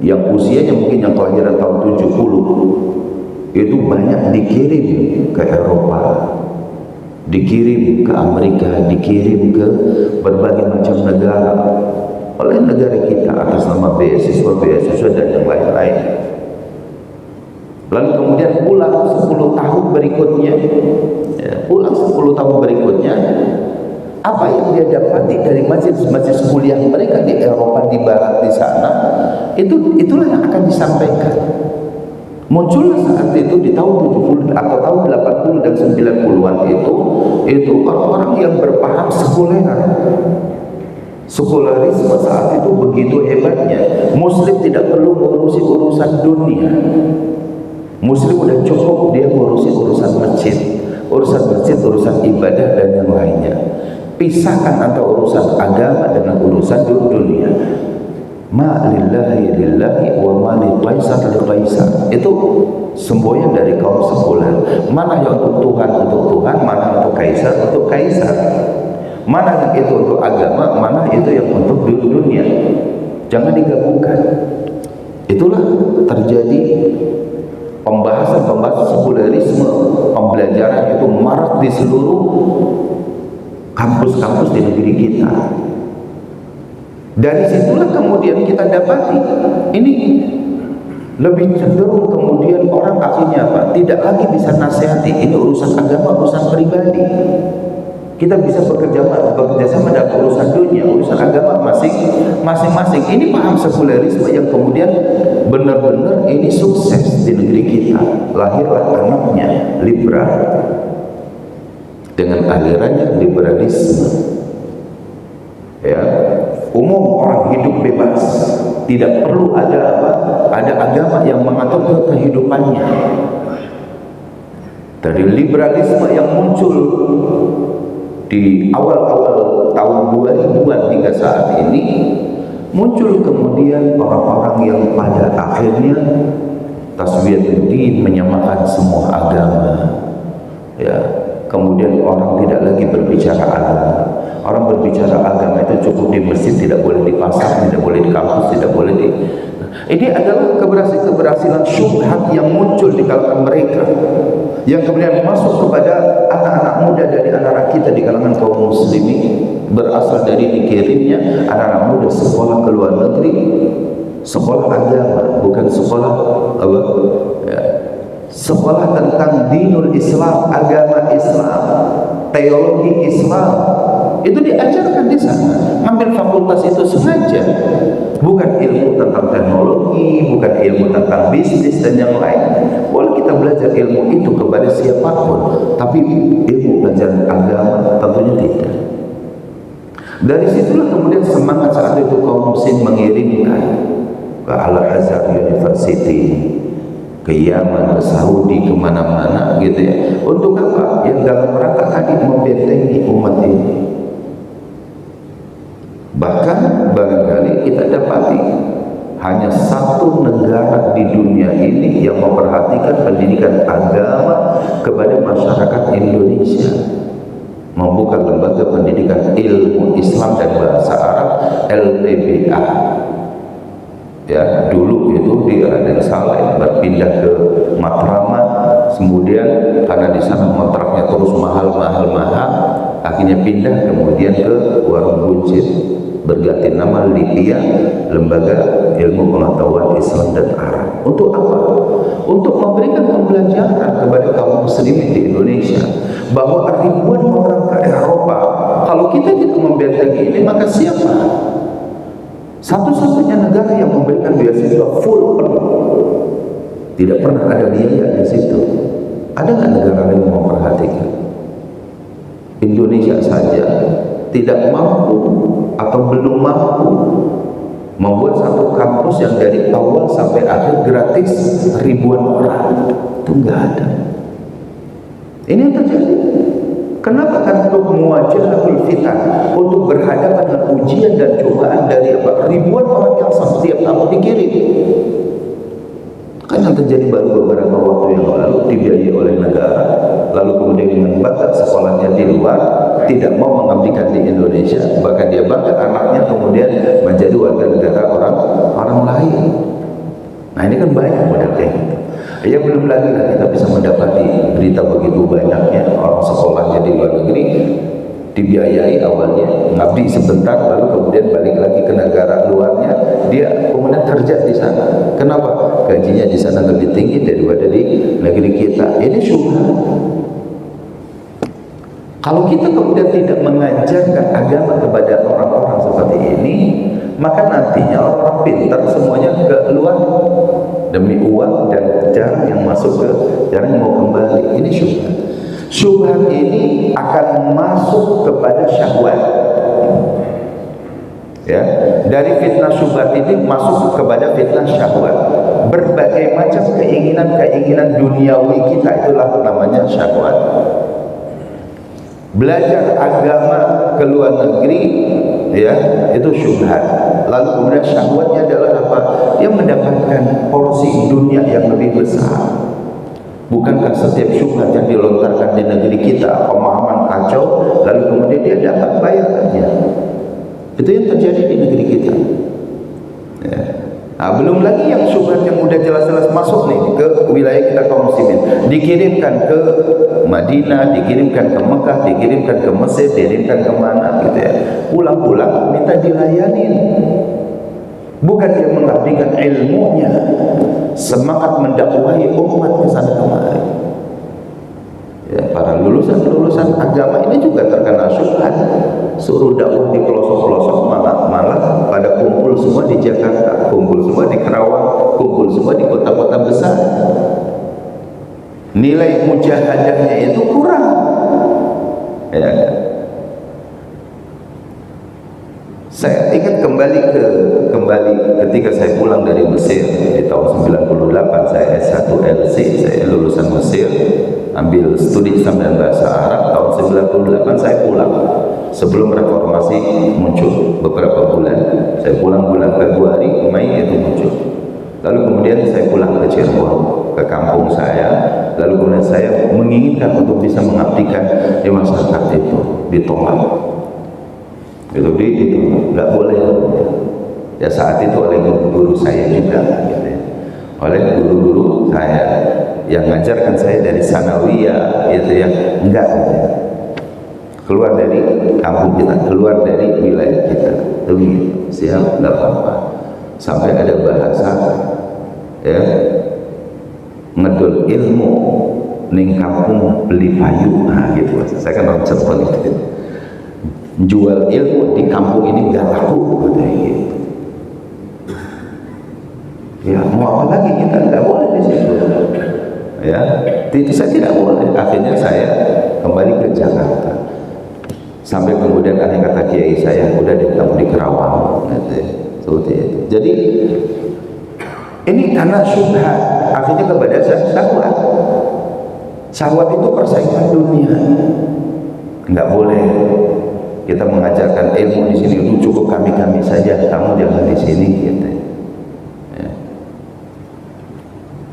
yang usianya mungkin yang kelahiran tahun 70 itu banyak dikirim ke Eropa, dikirim ke Amerika, dikirim ke berbagai macam negara oleh negara kita atas nama beasiswa dan yang lain-lain. Lalu kemudian pulang 10 tahun berikutnya, ya, pulang 10 tahun berikutnya, apa yang dia dapati dari masjid-masjid kuliah mereka di Eropa, di Barat, di sana, itulah yang akan disampaikan. Muncullah saat itu di tahun 70 atau tahun 80 dan 90-an itu orang-orang yang berpaham sekuler. Sekularisme saat itu begitu hebatnya. Muslim tidak perlu mengurusi urusan dunia. Muslim udah cukup dia ngurusi urusan masjid, urusan ibadah dan yang lainnya. Pisahkan antara urusan agama dengan urusan dunia. Ma lillahi lillahi wa ma li qaisar li qaisar. Itu semboyan dari kaum sekuler. Mana yang untuk Tuhan, mana untuk kaisar, Mana yang itu untuk agama, mana itu yang untuk dunia. Jangan digabungkan. Itulah terjadi pembahasan sekulerisme, pembelajaran itu marak di seluruh kampus-kampus di negeri kita. Dari situlah kemudian kita dapati ini lebih cenderung kemudian orang akhirnya apa? Tidak lagi bisa nasihati, ini urusan agama, urusan pribadi. Kita bisa bekerja sama dalam urusan dunia, urusan agama masing-masing. Ini paham sekulerisme yang kemudian benar-benar ini sukses di negeri kita. Lahirlah anaknya liberal dengan alirannya liberalisme. Ya, umum orang hidup bebas, tidak perlu ada agama yang mengatur kehidupannya. Dari liberalisme yang muncul di awal-awal tahun 2000-an hingga saat ini, muncul kemudian orang-orang yang pada akhirnya taswiyatul menyamakan semua agama. Ya, kemudian orang tidak lagi berbicara agama. Orang berbicara agama itu cukup di masjid, tidak boleh di pasar, tidak boleh di kampus, tidak boleh di. Ini adalah keberhasilan syubhat yang muncul di kalangan mereka, yang kemudian masuk kepada anak-anak muda dari anak-anak kita di kalangan kaum muslimin, berasal dari dikirimnya anak-anak muda sekolah ke luar negeri, sekolah agama, bukan sekolah apa? Ya, sekolah tentang dinul Islam, agama Islam, teologi Islam. Itu diajarkan di sana. Ambil fakultas itu sengaja, bukan ilmu tentang teknologi, bukan ilmu tentang bisnis dan yang lain. Boleh kita belajar ilmu itu kepada siapapun, tapi ilmu pelajaran agama tentunya tidak. Dari situlah kemudian semangat saat itu kaum muslim mengirimkan ke Al-Azhar University, ke Yaman, ke Saudi, kemana-mana gitu ya. Untuk apa? Yang dalam rangka tadi membentengi umat ini. Bahkan barangkali kita dapati hanya satu negara di dunia ini yang memperhatikan pendidikan agama kepada masyarakat Indonesia, membuka lembaga pendidikan ilmu Islam dan bahasa Arab, LPBA. Ya, dulu itu di Raden Saleh berpindah ke Matraman, kemudian karena di sana kontraknya terus mahal, akhirnya pindah kemudian ke Warung Buncit, berganti nama Libya, Lembaga Ilmu Pengetahuan Islam dan Arab. Untuk apa? Untuk memberikan pembelajaran kepada kaum muslimin di Indonesia bahwa ribuan orang ke Eropa, kalau kita tidak membentengi ini, maka siapa? Satu-satunya negara yang memberikan beasiswa full penuh, tidak pernah ada biaya di situ. Ada nggak negara lain yang memperhatikan? Indonesia saja tidak mampu atau belum mampu membuat satu kampus yang dari awal sampai akhir gratis ribuan orang. Itu nggak ada. Ini yang terjadi. Kenapa? Kan untuk muwajahatul fitan, untuk berhadapan dengan ujian dan cobaan dari ribuan orang yang setiap tahun dikirim. Kan yang terjadi baru beberapa waktu yang lalu dibiayai oleh negara, lalu kemudian dengan bangga sekolahnya di luar, tidak mau mengabdikan di Indonesia, bahkan dia bangga anaknya kemudian menjadi warga negara orang lain. Nah ini kan banyak model kayak gitu. Ya belum lagi lah kita bisa mendapati berita begitu banyaknya orang sekolahnya di luar negeri dibiayai awalnya ngabdi sebentar, lalu kemudian balik lagi ke negara luarnya, dia kemudian kerja di sana. Kenapa? Gajinya di sana lebih tinggi daripada di negeri kita. Ini syubhat. Kalau kita kemudian tidak mengajarkan agama kepada orang-orang seperti ini, maka nantinya orang pintar semuanya keluar demi uang dan jarang yang masuk ke, jarang mau kembali. Ini syubhat. Syubhat ini akan masuk kepada syahwat. Ya, dari fitnah syubhat ini masuk kepada fitnah syahwat. Berbagai macam keinginan-keinginan duniawi kita, itulah namanya syahwat. Belajar agama ke luar negeri, ya, itu syubhat. Lalu kemudian syahwatnya adalah apa? Dia mendapatkan porsi dunia yang lebih besar. Bukankah setiap syubhat yang dilontarkan di negeri kita pemahaman kacau, lalu kemudian dia dapat bayar saja? Itu yang terjadi di negeri kita. Ya. Nah, belum lagi yang syubhat yang udah jelas-jelas masuk nih ke wilayah kita kaum muslimin, dikirimkan ke Madinah, dikirimkan ke Mekah, dikirimkan ke Mesir, dikirimkan ke mana gitu ya. Pulang-pulang minta dilayanin. Bukan dia mengabdikan ilmunya, semangat mendakwahi umat ke sana kemari. Ya, para lulusan agama ini juga terkena syubhat. Suruh dakwah di pelosok-pelosok, malah pada kumpul semua di Jakarta, kumpul semua di Kerawang, kumpul semua di kota-kota besar. Nilai mujahadahnya itu kurang. Ya. Saya ingat kembali ketika saya pulang dari Mesir di tahun 98, saya S1 LC, saya lulusan Mesir, ambil studi Islam dan bahasa Arab. Tahun 98 saya pulang. Sebelum reformasi muncul beberapa bulan, saya pulang bulan Februari, Mei itu muncul. Lalu kemudian saya pulang ke Cirebon, ke kampung saya. Lalu kemudian saya menginginkan untuk bisa mengabdikan di masyarakat itu, ditolak. Itu nggak boleh. Ya saat itu oleh guru saya juga, gitu ya. Oleh guru-guru saya yang mengajarkan saya dari sanawiyah, gitu ya, enggak. Gitu ya. Keluar dari kampung kita, keluar dari wilayah kita, itu siap, nggak apa-apa. Sampai ada bahasa, ya, ngedol ilmu ning kampung beli payu, nah gitu. Saya kan orang Cirebon gitu. Jual ilmu di kampung ini nggak laku, katanya gitu. Ya mau apa lagi, kita nggak boleh di situ. Ya, itu saya tidak boleh. Akhirnya saya kembali ke Jakarta. Sampai kemudian ada kata kiai saya, udah deh kamu di Kerawang, gitu ya. Seperti itu. Jadi ini karena syubhat, akhirnya kepada syahwat. Syahwat itu persaingan dunia. Nggak boleh kita mengajarkan ilmu di sini, itu cukup kami saja, kamu jangan di sini, gitu. Ya.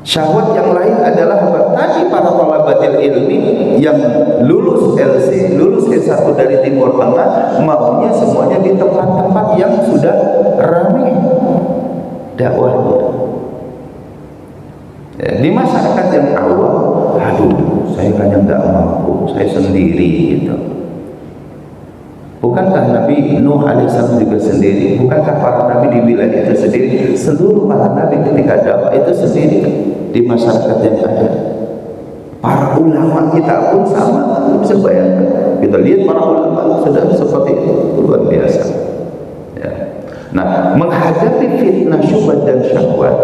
Syahwat yang lain adalah tadi para talabatil ilmi yang lulus LC, lulus S1 dari Timur Tengah, maunya semuanya di tempat-tempat yang sudah ramai dakwahnya. Ya, di masyarakat yang awam, aduh, saya kan yang nggak mampu, saya sendiri, gitu. Bukankah Nabi Nuh alaihissalam juga sendiri? Bukankah para nabi di wilayah itu sendiri? Seluruh para nabi ketika dakwah itu sendiri di masyarakat yang ada. Para ulama kita pun sama, bisa bayangkan. Kita lihat para ulama sudah seperti itu, luar biasa. Ya. Nah, menghadapi fitnah syubhat dan syahwat,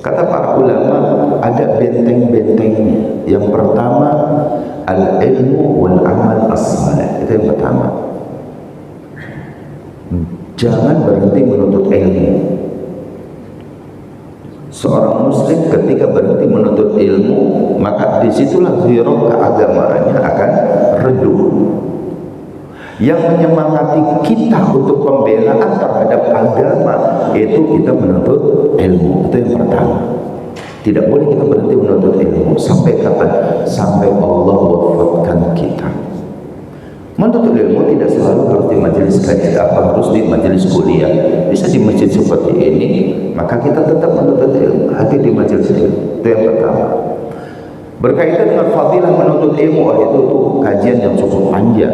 kata para ulama ada benteng-bentengnya. Yang pertama, al-ilmu wal amal as-salih. Itu yang pertama. Jangan berhenti menuntut ilmu. Seorang muslim ketika berhenti menuntut ilmu, maka disitulah zirah keagamaannya akan redup. Yang menyemangati kita untuk pembelaan terhadap agama itu kita menuntut ilmu. Itu yang pertama. Tidak boleh kita berhenti menuntut ilmu. Sampai kapan? Sampai Allah wafatkan kita. Menuntut ilmu tidak selalu harus di majelis kajian, harus di majelis kuliah. Bisa di masjid seperti ini, maka kita tetap menuntut ilmu, hadir di majelis ilmu. Itu yang pertama. Berkaitan dengan fadilah menuntut ilmu, itu tuh kajian yang cukup panjang.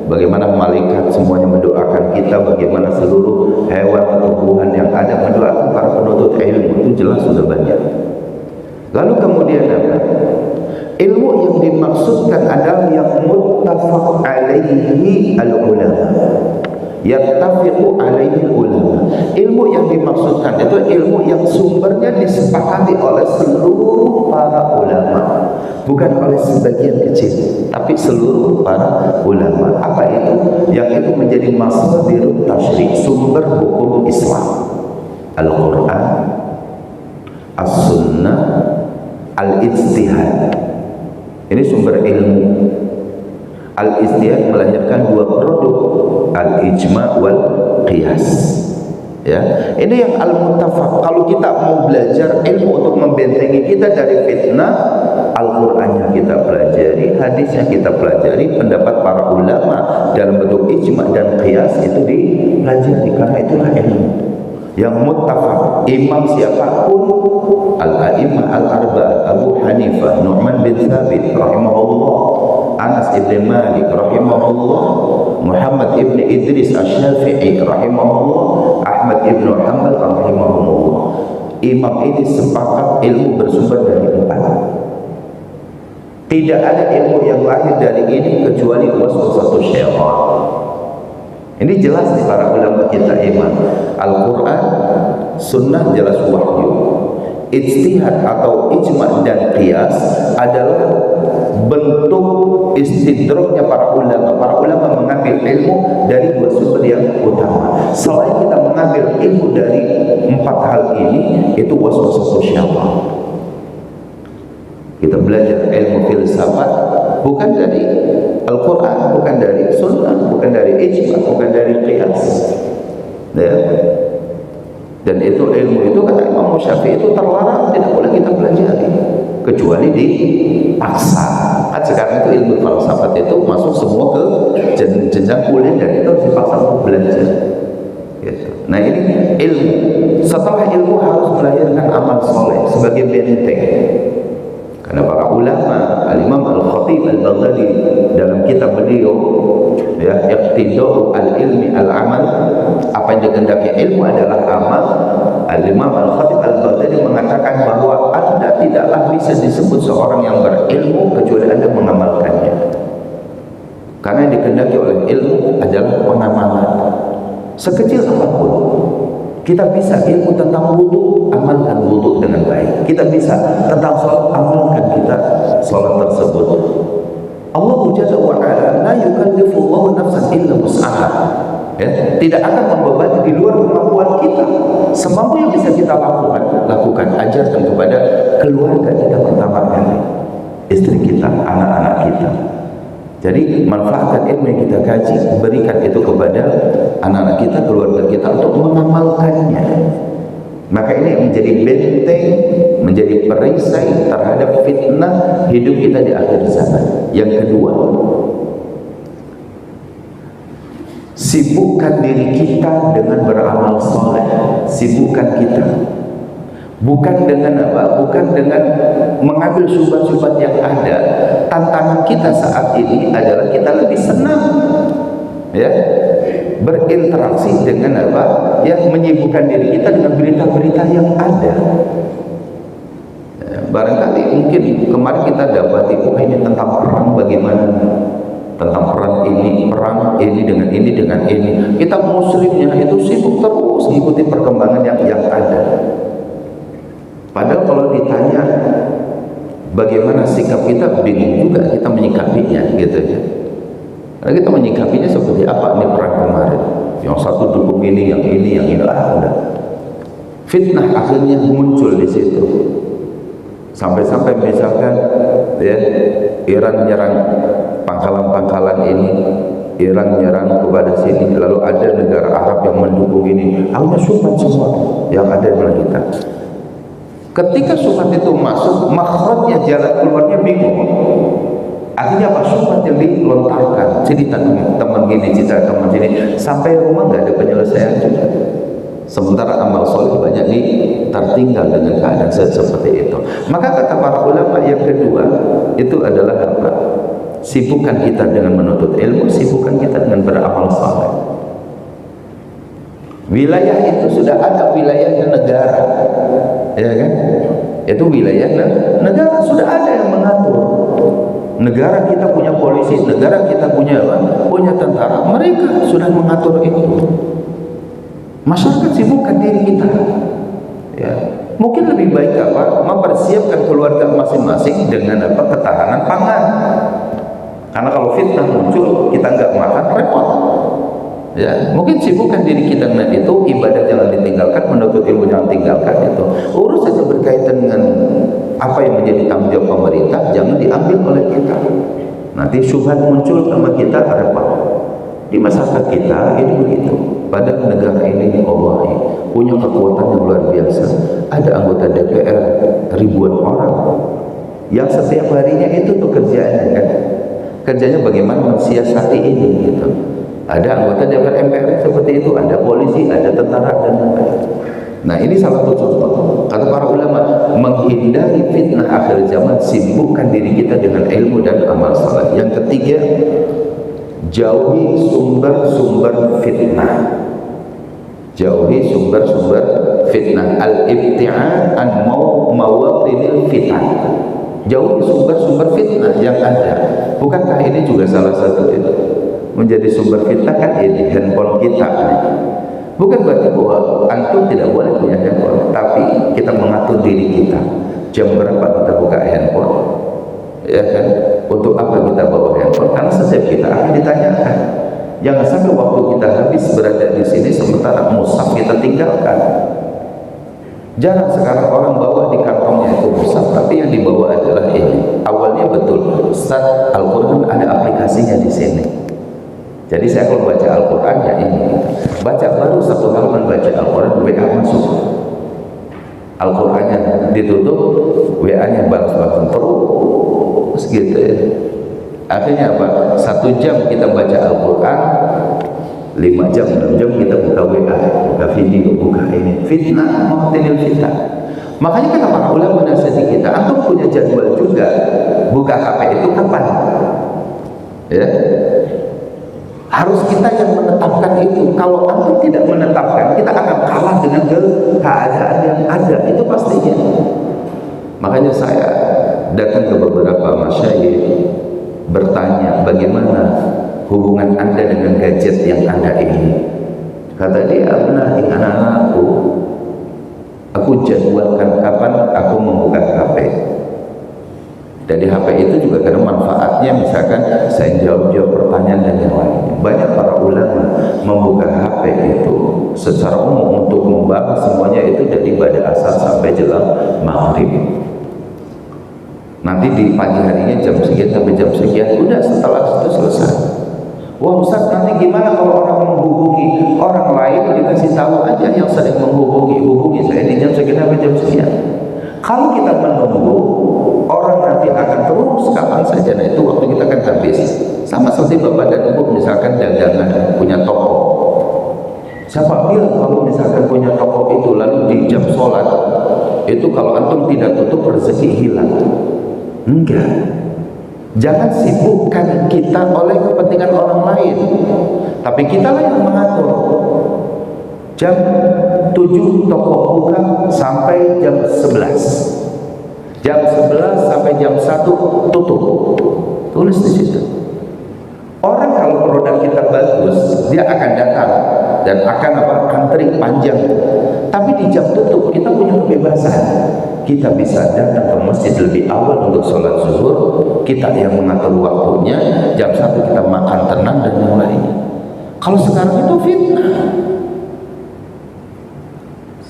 Bagaimana malaikat semuanya mendoakan kita, bagaimana seluruh hewan tumbuhan yang ada mendoakan para penuntut ilmu, itu jelas sudah banyak. Lalu kemudian apa? Ilmu yang dimaksudkan adalah yang muttafaq alaihi al-ulama. Yattafiqu alaihi ulama. Ilmu yang dimaksudkan itu ilmu yang sumbernya disepakati oleh seluruh para ulama, bukan oleh sebagian kecil, tapi seluruh para ulama. Apa itu? Yang itu menjadi masdarut tasyri', sumber hukum Islam. Al-Quran, As-Sunnah, Al-Ijtihad. Ini sumber ilmu. Al-Ijtihad melahirkan dua produk, al-ijma' wal qiyas. Ya, ini yang al-muttafaq. Kalau kita mau belajar ilmu untuk membentengi kita dari fitnah, Al-Qur'annya kita pelajari, hadisnya kita pelajari, pendapat para ulama dalam bentuk ijma' dan qiyas itu dipelajari, karena itulah ilmu yang muttafaq. Imam siapapun, al-a'immah al-arba'ah, Abu Hanifah, Nu'man bin Thabit rahimahullah, Anas ibn Malik rahimahullah, Muhammad ibn Idris Asy-Syafi'i rahimahullah, Ahmad ibn Hanbal rahimahullah. Imam ini sepakat ilmu bersumber dari empat. Tidak ada ilmu yang lahir dari ini kecuali waswasatus syaitan. Ini jelas di para ulama kita iman. Al-Quran, Sunnah jelas wahyu. Ijtihad atau ijma' dan qiyas adalah bentuk istidraknya para ulama. Para ulama mengambil ilmu dari dua sumber yang utama. Selain kita mengambil ilmu dari empat hal ini, itu waswasatus syaitan. Kita belajar ilmu filsafat bukan dari Al-Quran, bukan dari Sunnah, bukan dari ijma', bukan dari qiyas. Ya. Dan itu ilmu itu kata Imam Syafi'i itu terlarang, tidak boleh kita pelajari kecuali dipaksa. Kan sekarang itu ilmu filsafat itu masuk semua ke jenjang kuliah dan itu harus dipaksa untuk belajar. Gitu. Nah ini ilmu. Setelah ilmu harus melahirkan amal soleh sebagai benteng. Karena para ulama, Al-Imam Al-Khatib Al-Baghdadi dalam kitab beliau, ya, Iqtida'u al-ilmi al-amal, apa yang dikehendaki ilmu adalah amal. Al-Imam Al-Khatib Al-Baghdadi mengatakan bahwa Anda tidaklah bisa disebut seorang yang berilmu kecuali Anda mengamalkannya. Karena yang dikehendaki oleh ilmu adalah pengamalan. Sekecil apapun. Kita bisa ilmu tentang wudu, amalkan wudu dengan baik. Kita bisa tentang sholat, amalkan kita sholat tersebut. Allah Jalla wa Ala la yukallifullahu nafsan illa wus'aha. Ya, tidak akan membebani di luar kemampuan kita. Semampu yang bisa kita lakukan, ajarkan kepada keluarga kita pertama kali, istri kita, anak-anak kita. Jadi manfaatkan ilmu yang kita kaji, berikan itu kepada anak-anak kita, keluarga kita untuk mengamalkannya. Maka ini menjadi benteng, menjadi perisai terhadap fitnah hidup kita di akhir zaman. Yang kedua, sibukkan diri kita dengan beramal soleh. Sibukkan kita. Bukan dengan apa? Bukan dengan mengambil syubhat-syubhat yang ada. Tantangan kita saat ini adalah kita lebih senang, ya, berinteraksi dengan apa? Ya, menyibukkan diri kita dengan berita-berita yang ada. Ya, barangkali mungkin kemarin kita dapati, oh ini tentang perang bagaimana? Tentang perang ini dengan ini dengan ini. Kita muslimnya itu sibuk terus mengikuti perkembangan yang ada. Padahal kalau ditanya bagaimana sikap kita, bingung juga kita menyikapinya, gitu ya. Karena kita menyikapinya seperti apa nih perang kemarin? Yang satu dukung ini, yang ini, udah. Fitnah akhirnya muncul di situ. Sampai-sampai misalkan, ya, Iran menyerang pangkalan-pangkalan ini, Iran menyerang kepada sini, lalu ada negara Arab yang mendukung ini. Akhirnya syubhat semua yang ada di kita. Ketika syubhat itu masuk, makhrajnya, jalan keluarnya bingung. Akhirnya apa? Syubhat yang dilontarkan, cerita teman gini, cerita teman gini, sampai rumah nggak ada penyelesaian juga. Sementara amal soleh banyak tertinggal dengan keadaan seperti itu. Maka kata para ulama yang kedua itu adalah apa? Sibukkan kita dengan menuntut ilmu, sibukkan kita dengan beramal soleh. Wilayah itu sudah ada wilayahnya negara, ya kan? Itu wilayah negara, sudah ada yang mengatur. Negara kita punya polisi, negara kita punya tentara, mereka sudah mengatur itu. Masyarakat sibukkan diri kita, ya. Mungkin lebih baik mempersiapkan keluarga masing-masing dengan ketahanan pangan. Karena kalau fitnah muncul, kita nggak makan, repot. Ya, mungkin sibukkan diri kita dengan itu, ibadah jangan ditinggalkan, menuntut ilmu jangan tinggalkan itu. Urusan yang berkaitan dengan apa yang menjadi tanggung jawab pemerintah jangan diambil oleh kita. Nanti syubhat muncul sama kita, repot. Di masyarakat kita ini begitu. Pada negara ini Allah punya kekuatan yang luar biasa. Ada anggota DPR ribuan orang yang setiap harinya itu tuh kerjaannya kan. Kerjanya bagaimana mensiasati ini gitu. Ada anggota DPR MPR seperti itu, ada polisi, ada tentara dan lain-lain. Nah, ini salah satu contoh. Kata para ulama, menghindari fitnah akhir zaman, sibukkan diri kita dengan ilmu dan amal saleh. Yang ketiga, jauhi sumber-sumber fitnah. Jauhi sumber-sumber fitnah. Al-ibti'ad an mawatinil fitnah. Jauhi sumber-sumber fitnah yang ada. Bukankah ini juga salah satu itu? Menjadi sumber fitnah kan ini handphone kita nih. Bukan berarti bahwa antum tidak boleh punya handphone, tapi kita mengatur diri kita. Jam berapa kita buka handphone? Ya kan? Untuk apa kita bawa handphone? Karena setiap kita akan ditanyakan. Jangan sampai waktu kita habis berada di sini sementara mushaf kita tinggalkan. Jarang sekarang orang bawa di kantongnya itu mushaf, tapi yang dibawa adalah ini. Awalnya betul, Ustaz, Al-Quran ada aplikasinya di sini. Jadi saya kalau baca Al-Quran ya ini, baca baru satu halaman baca Al-Quran, WA masuk. Al-Qurannya ditutup, WA-nya balas-balasan terus gitu ya. Akhirnya apa? 1 jam kita baca Al-Quran, 5 jam, 6 jam kita buka WA, buka video, buka ini. Fitnah, muhtinil fitnah. Makanya kata para ulama nasihati kita, antum punya jadwal juga. Buka HP itu kapan? Ya. Harus kita yang menetapkan itu. Kalau antum tidak menetapkan, kita akan kalah dengan keadaan yang ada. Itu pastinya. Makanya saya datang ke beberapa masyayikh bertanya, bagaimana hubungan Anda dengan gadget yang Anda ini? Kata dia, anak-anakku, aku jadwalkan kapan aku membuka HP. Dari HP itu juga karena manfaatnya, misalkan saya jawab pertanyaan dan yang lain. Banyak para ulama membuka HP itu secara umum untuk membahas semuanya itu dari pada asar sampai jelang maghrib. Nanti di pagi harinya jam sekian sampai jam sekian, udah setelah itu selesai. Wah Ustaz, nanti gimana kalau orang menghubungi orang lain, dikasih tahu aja yang sering hubungi saya di jam sekian sampai jam sekian. Kalau kita menunggu, orang nanti akan terus kapan saja, nah itu waktu kita akan habis. Sama seperti Bapak dan Ibu misalkan dagangan, punya toko. Siapa bilang kalau misalkan punya toko itu lalu di jam sholat, itu kalau antum tidak tutup rezeki hilang? Enggak. Jangan sibukkan kita oleh kepentingan orang lain, tapi kita lah yang mengatur. Jam 7 toko buka sampai jam 11. Jam 11 sampai jam 1 tutup. Tulis di situ. Orang kalau produk kita bagus, dia akan datang dan akan antri panjang. Tapi di jam tutup kita punya kebebasan. Kita bisa datang ke masjid lebih awal untuk sholat zuhur. Kita yang mengatur waktunya. Jam 1 kita makan tenang dan yang lainnya. Kalau sekarang itu fitnah.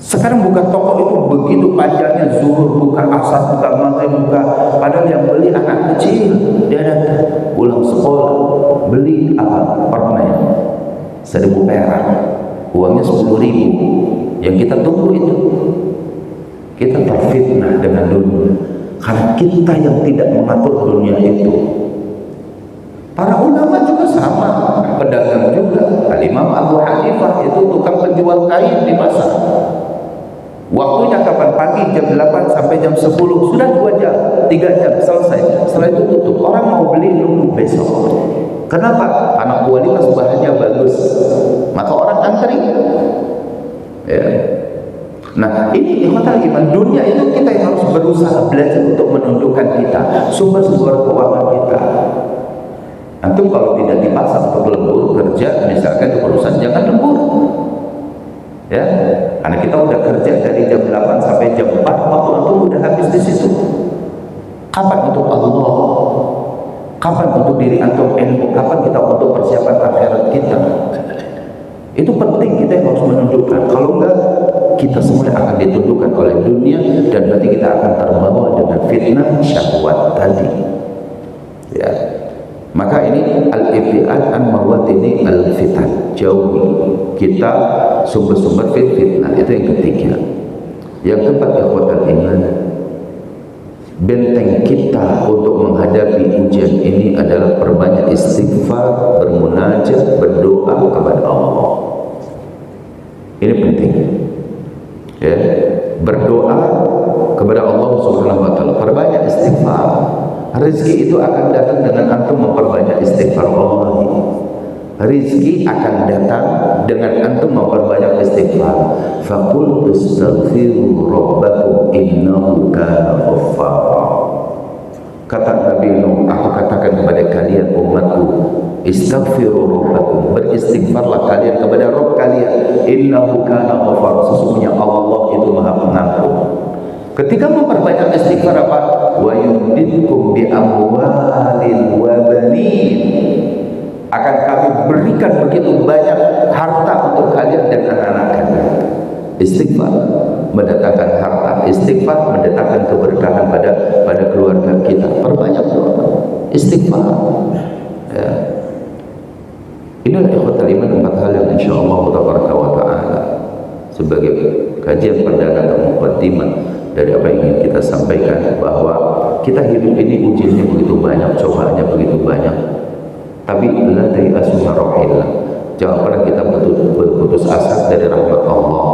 Sekarang buka toko itu begitu panjangnya, zuhur buka, asar buka, maghrib buka. Padahal yang beli anak kecil, dia datang pulang sekolah beli apa? Permen 1.000 perak, uangnya 10.000. Yang kita tunggu itu, kita terfitnah dengan dunia karena kita yang tidak mengatur dunia itu. Para ulama juga sama, pedagang juga. Al-Imam Abu Hanifah itu tukang penjual kain di pasar. Waktunya kapan? Pagi jam 8 sampai jam 10. Sudah 2 jam, 3 jam selesai. Setelah itu tutup. Orang mau beli nunggu besok. Kenapa? Karena kualitas bahannya bagus. Maka orang antri. Ya. Nah, ini ikhwatal iman, dunia itu kita yang harus berusaha belajar untuk menundukkan kita, sumber-sumber keuangan kita. Antum kalau tidak dipaksa untuk lembur kerja, misalkan di perusahaan, jangan lembur. Ya, karena kita udah kerja dari jam 8 sampai jam 4, waktu antum udah habis di situ. Kapan untuk Allah? Kapan untuk diri antum ilmu? Kapan kita untuk persiapan akhirat kita? Itu penting, kita yang harus menundukkan. Kalau enggak, kita semua akan ditundukkan oleh dunia, dan berarti kita akan terbawa dengan fitnah syahwat tadi. Ya, maka ini al-ibtiad an mawatini al-fitan, jauhi kita sumber-sumber fitnah. Itu yang ketiga. Yang keempat, ikhwatal iman, benteng kita untuk menghadapi ujian ini adalah perbanyak istighfar, bermunajat, berdoa kepada Allah. Ini penting. Ya, berdoa kepada Allah Subhanahu wa taala, perbanyak istighfar. Rezeki itu akan datang dengan antum memperbanyak istighfar. Allah, rezeki akan datang dengan antum memperbanyak istighfar. Faqul astaghfiru rabbakum innahu kana ghaffara. Kata Nabi Nuh, aku katakan kepada kalian umatku, istaghfiru rabbakum, beristighfarlah kalian kepada Rabb kalian, innahu kana ghaffara, sesungguhnya Allah itu Maha Pengampun. Ketika memperbanyak istighfar apa? Wa yumditkum bi amwalin wa banin, akan kami berikan begitu banyak harta untuk kalian dan anak-anak kalian. Istighfar mendatangkan harta, istighfar mendatangkan keberkahan pada keluarga kita. Perbanyak doa, istighfar. Ya. Inilah ikhwatal iman, 4 hal yang insyaallah wa ta'ala sebagai kajian perdana atau muqaddimah dari apa yang ingin kita sampaikan, bahwa kita hidup ini ujiannya begitu banyak, cobaannya begitu banyak. Tapi la tayasu min rahmatillah, jangan pernah kita berputus asa dari rahmat Allah.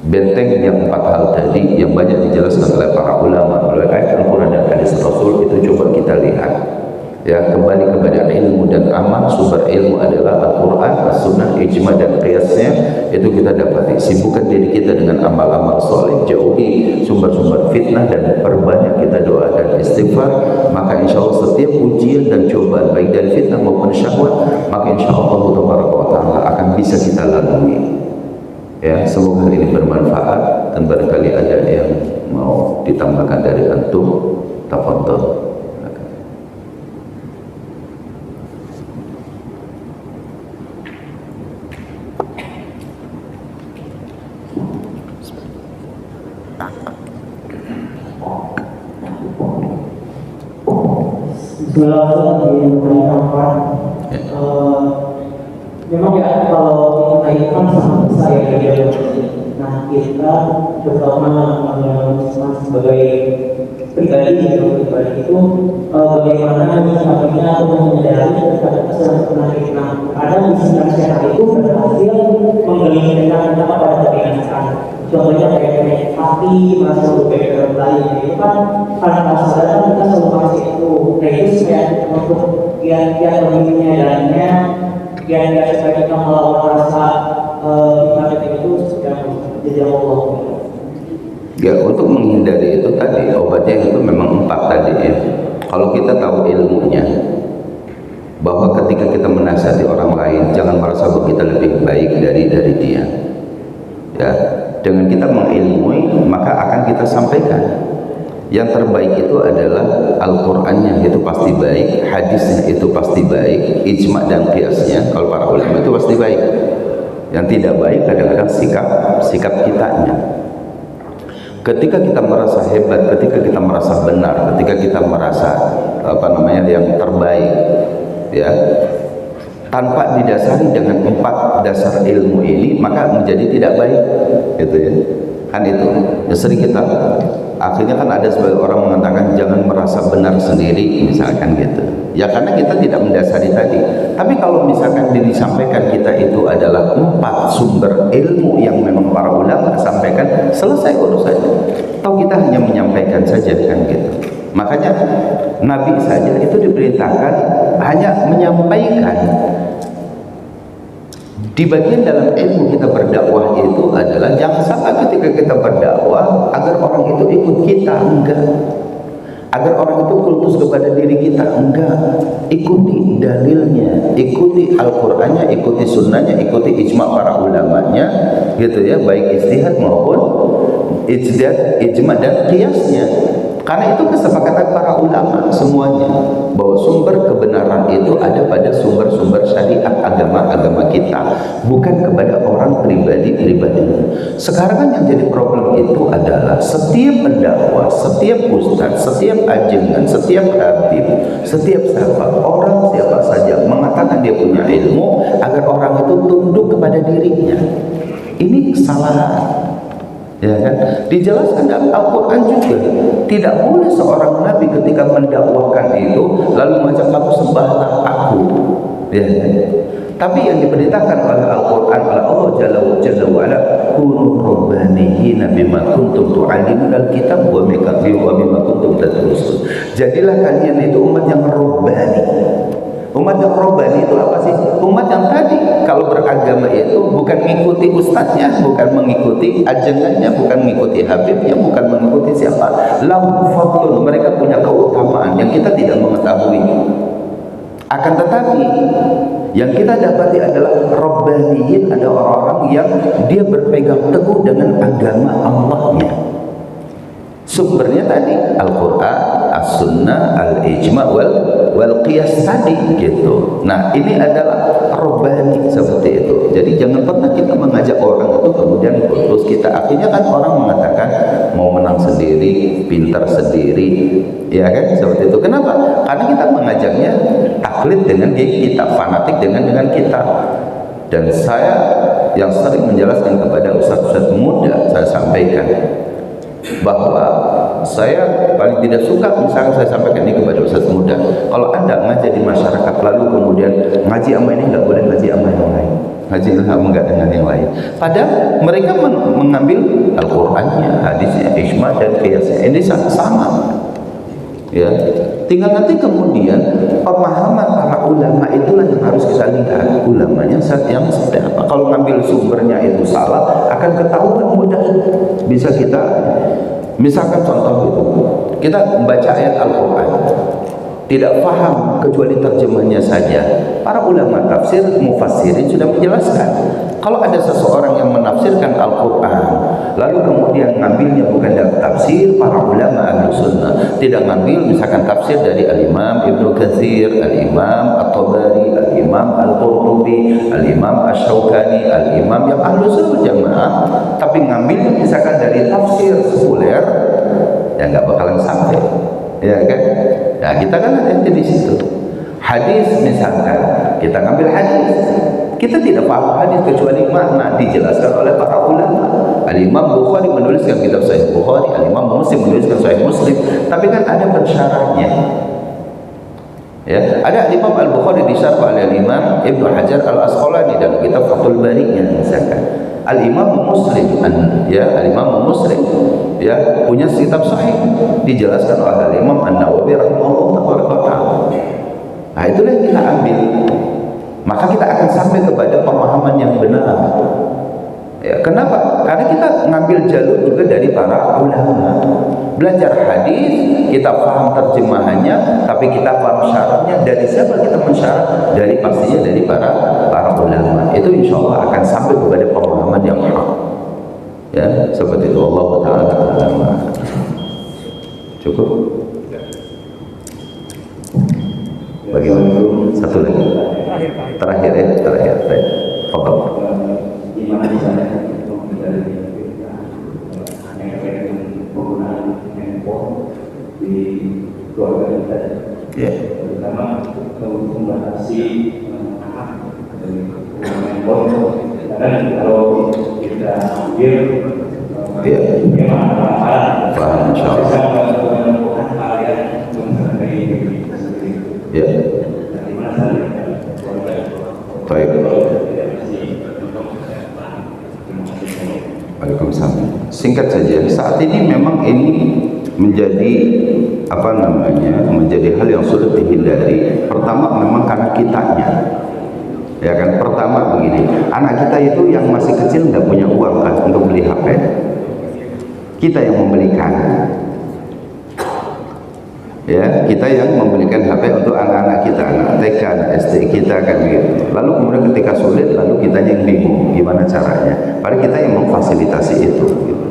Benteng yang 4 hal tadi yang banyak dijelaskan oleh para ulama melalui ayat Al-Quran dan hadis Rasul, itu coba kita lihat. Ya, kembali kepada ilmu dan amal. Sumber ilmu adalah Al-Quran, As-Sunnah, Ijma dan Qiyasnya. Itu kita dapati. Sibukkan diri kita dengan amal-amal soleh, jauhi sumber-sumber fitnah, dan perbanyak kita doa dan istighfar. Maka insya Allah setiap ujian dan cobaan, baik dari fitnah maupun syahwat, maka insya Allah Ta'ala akan bisa kita lalui. Ya, semoga ini bermanfaat, dan barangkali ada yang mau ditambahkan dari antum, tafadhol. Memang ya, kalau kita itu kan sangat besar ya dia. Nah, kita terutama Muslim sebagai pribadi itu bagaimana menyikapinya atau menyadari terhadap kesalahan penyakit. Nah, ada misi masyarakat itu berhasil menggelindingkan kita pada kebiasaan. Contohnya kayak hati masuk ke dalam lain itu kan tanpa sadar kita selalu masih itu. Nah, itu supaya untuk kiat-kiat lebih menyadarinya, biar supaya kita melawan rasa penyakit itu sudah jadi Allah. Ya, untuk menghindari itu tadi, obatnya itu memang 4 tadi ya. Kalau kita tahu ilmunya, bahwa ketika kita menasihati orang lain, jangan merasa bahwa kita lebih baik dari dia. Ya, dengan kita mengilmui, maka akan kita sampaikan. Yang terbaik itu adalah Al-Qur'annya, itu pasti baik, hadisnya itu pasti baik, ijma dan qiyasnya kalau para ulama itu pasti baik. Yang tidak baik kadang-kadang sikap kitanya. Ketika kita merasa hebat, ketika kita merasa benar, ketika kita merasa yang terbaik, ya, tanpa didasari dengan 4 dasar ilmu ini, maka menjadi tidak baik, gitu ya. Kan itu ya, sering kita akhirnya kan ada sebagian orang mengatakan jangan merasa benar sendiri misalkan gitu ya, karena kita tidak mendasari tadi. Tapi kalau misalkan disampaikan kita itu adalah 4 sumber ilmu yang memang para ulama sampaikan, selesai urusannya. Atau kita hanya menyampaikan saja kan gitu. Makanya Nabi saja itu diperintahkan hanya menyampaikan. Di bagian dalam ilmu kita berdakwah itu adalah jangan sampai ketika kita berdakwah agar orang itu ikut kita, enggak. Agar orang itu kultus kepada diri kita, enggak. Ikuti dalilnya, ikuti Al-Qur'annya, ikuti sunnahnya, ikuti ijma' para ulamanya, gitu ya, baik ijtihad maupun ijma' dan qiyasnya. Karena itu kesepakatan para ulama semuanya, bahwa sumber kebenaran itu ada pada sumber-sumber syariat agama-agama kita, bukan kepada orang pribadi-pribadi. Sekarang kan yang jadi problem itu adalah setiap pendakwah, setiap ustaz, setiap ajengan, setiap habib, setiap sahabat, orang siapa saja mengatakan dia punya ilmu agar orang itu tunduk kepada dirinya. Ini kesalahan. Ya kan? Dijelaskan dalam Al-Quran juga, tidak boleh seorang nabi ketika mendakwahkan itu lalu macam kamu sembahlah aku, ya kan? Tapi yang diperintahkan oleh Al-Quran oleh Allah Jalla wa'ala, kunu rabbaniyina bima kuntum tu'allimuna al-kitab wa bima kuntum tadrusun. Jadilah kalian itu umat yang rabbani. Umat yang robbani itu apa sih? Umat yang tadi kalau beragama itu bukan mengikuti ustadznya, bukan mengikuti ajengannya, bukan mengikuti habibnya, bukan mengikuti siapa. Lahum fadlun, mereka punya keutamaan yang kita tidak mengetahui. Akan tetapi yang kita dapati adalah robbaniyin, ada orang-orang yang dia berpegang teguh dengan agama Allahnya. Sumbernya tadi Al-Quran, As-Sunnah, Al-Ijma' wal Qiyas tadi, gitu. Nah, ini adalah robbani seperti itu. Jadi jangan pernah kita mengajak orang itu kemudian putus kita. Akhirnya kan orang mengatakan mau menang sendiri, pintar sendiri, ya kan? Seperti itu. Kenapa? Karena kita mengajaknya taklid dengan kita, fanatik dengan kita. Dan saya yang sering menjelaskan kepada ustaz-ustaz muda, saya sampaikan bahwa saya paling tidak suka, misalnya saya sampaikan ini kepada ustaz muda, kalau anda ngaji di masyarakat lalu kemudian ngaji sama ini nggak boleh ngaji sama yang lain, ngaji enggak dengan yang lain, padahal mereka mengambil Al-Qurannya, hadisnya, ijma' dan qiyasnya, ini sama, ya. Tinggal nanti kemudian pemahaman para ulama itulah yang harus kita lihat, ulamanya yang seperti apa. Kalau ngambil sumbernya itu salah, akan ketahuan mudah. Bisa kita, misalkan contoh gitu, kita membaca ayat Al-Quran, tidak paham kecuali terjemahnya saja. Para ulama tafsir, mufassirin sudah menjelaskan, kalau ada seseorang yang menafsirkan Al-Quran lalu kemudian ngambilnya bukan dari tafsir para ulama Ahlussunnah, tidak ngambil misalkan tafsir dari Al-Imam Ibnu Katsir, Al-Imam At-Tabari, Al-Imam Al-Qurtubi, Al-Imam Asy-Syaukani, Al-Imam yang Ahlussunnah jamaah, tapi ngambilnya misalkan dari tafsir sekuler, ya nggak bakalan sampai, ya kan? Nah, kita kan ada di situ. Hadis misalkan, kita ngambil hadis, kita tidak paham hadis kecuali makna dijelaskan oleh para ulama. Al-Imam Bukhari menuliskan kitab Sahih Bukhari, Al-Imam Muslim menuliskan Sahih Muslim, tapi kan ada pensyarahnya. Ya, ada Imam Al-Bukhari disyarah oleh Imam Ibnu Hajar Al-Asqalani dalam kitab Fathul Bari-nya misalkan. Al-Imam Muslim, ya, Al-Imam Muslim, ya, punya kitab sahih dijelaskan oleh Al-Imam An-Nawawi rahimahullah taala. Nah, itulah yang kita ambil. Maka kita akan sampai kepada pemahaman yang benar. Ya, kenapa? Karena kita ngambil jalur juga dari para ulama. Belajar hadis, kita paham terjemahannya, tapi kita paham syaratnya. Dari siapa kita mensyarat? Dari pastinya dari para ulama. Itu insya Allah akan sampai kepada pemahaman yang hak. Ya, seperti itu. Allah Taala. Cukup? Bagaimana? Satu lagi. Terakhir ya, terakhir. Fadhal. Gimana misalnya untuk dari penggunaan handphone di keluarga kita, terutama untuk membatasi anak dari handphone. Karena kalau kita ambil gimana paham insyaallah. Ya. Baik. Waalaikumsalam. Singkat saja, saat ini memang ini menjadi menjadi hal yang sulit dihindari. Pertama memang karena kitanya, ya kan. Pertama begini, anak kita itu yang masih kecil nggak punya uang kan untuk beli HP, kita yang membelikan. Ya, kita yang membelikan HP untuk anak-anak kita, anak TK, anak SD kita kan gitu. Lalu kemudian ketika sulit, lalu kita yang bingung gimana caranya. Padahal kita yang memfasilitasi itu. Gitu.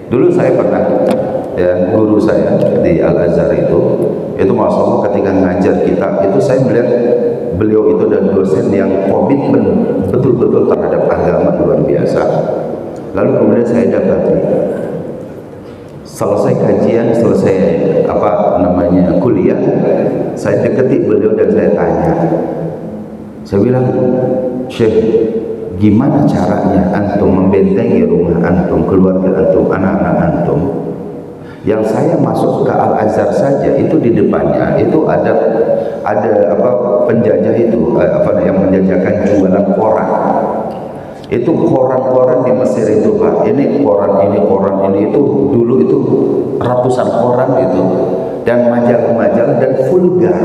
Dulu saya pernah, ya guru saya di Al Azhar itu masya Allah ketika ngajar kita itu saya melihat beliau itu dan dosen yang komitmen betul-betul terhadap agama luar biasa. Lalu kemudian saya dapati selesai kajian, selesai kuliah, saya deketi beliau dan saya tanya, saya bilang, Syekh, gimana caranya antum membentengi rumah antum, keluarga antum, anak-anak antum? Yang saya masuk ke Al Azhar saja itu di depannya itu ada penjajah itu yang menjajakan jualan koran. Itu koran-koran di Mesir itu Pak, ini koran ini itu dulu itu ratusan koran itu, dan majalah-majalah dan vulgar.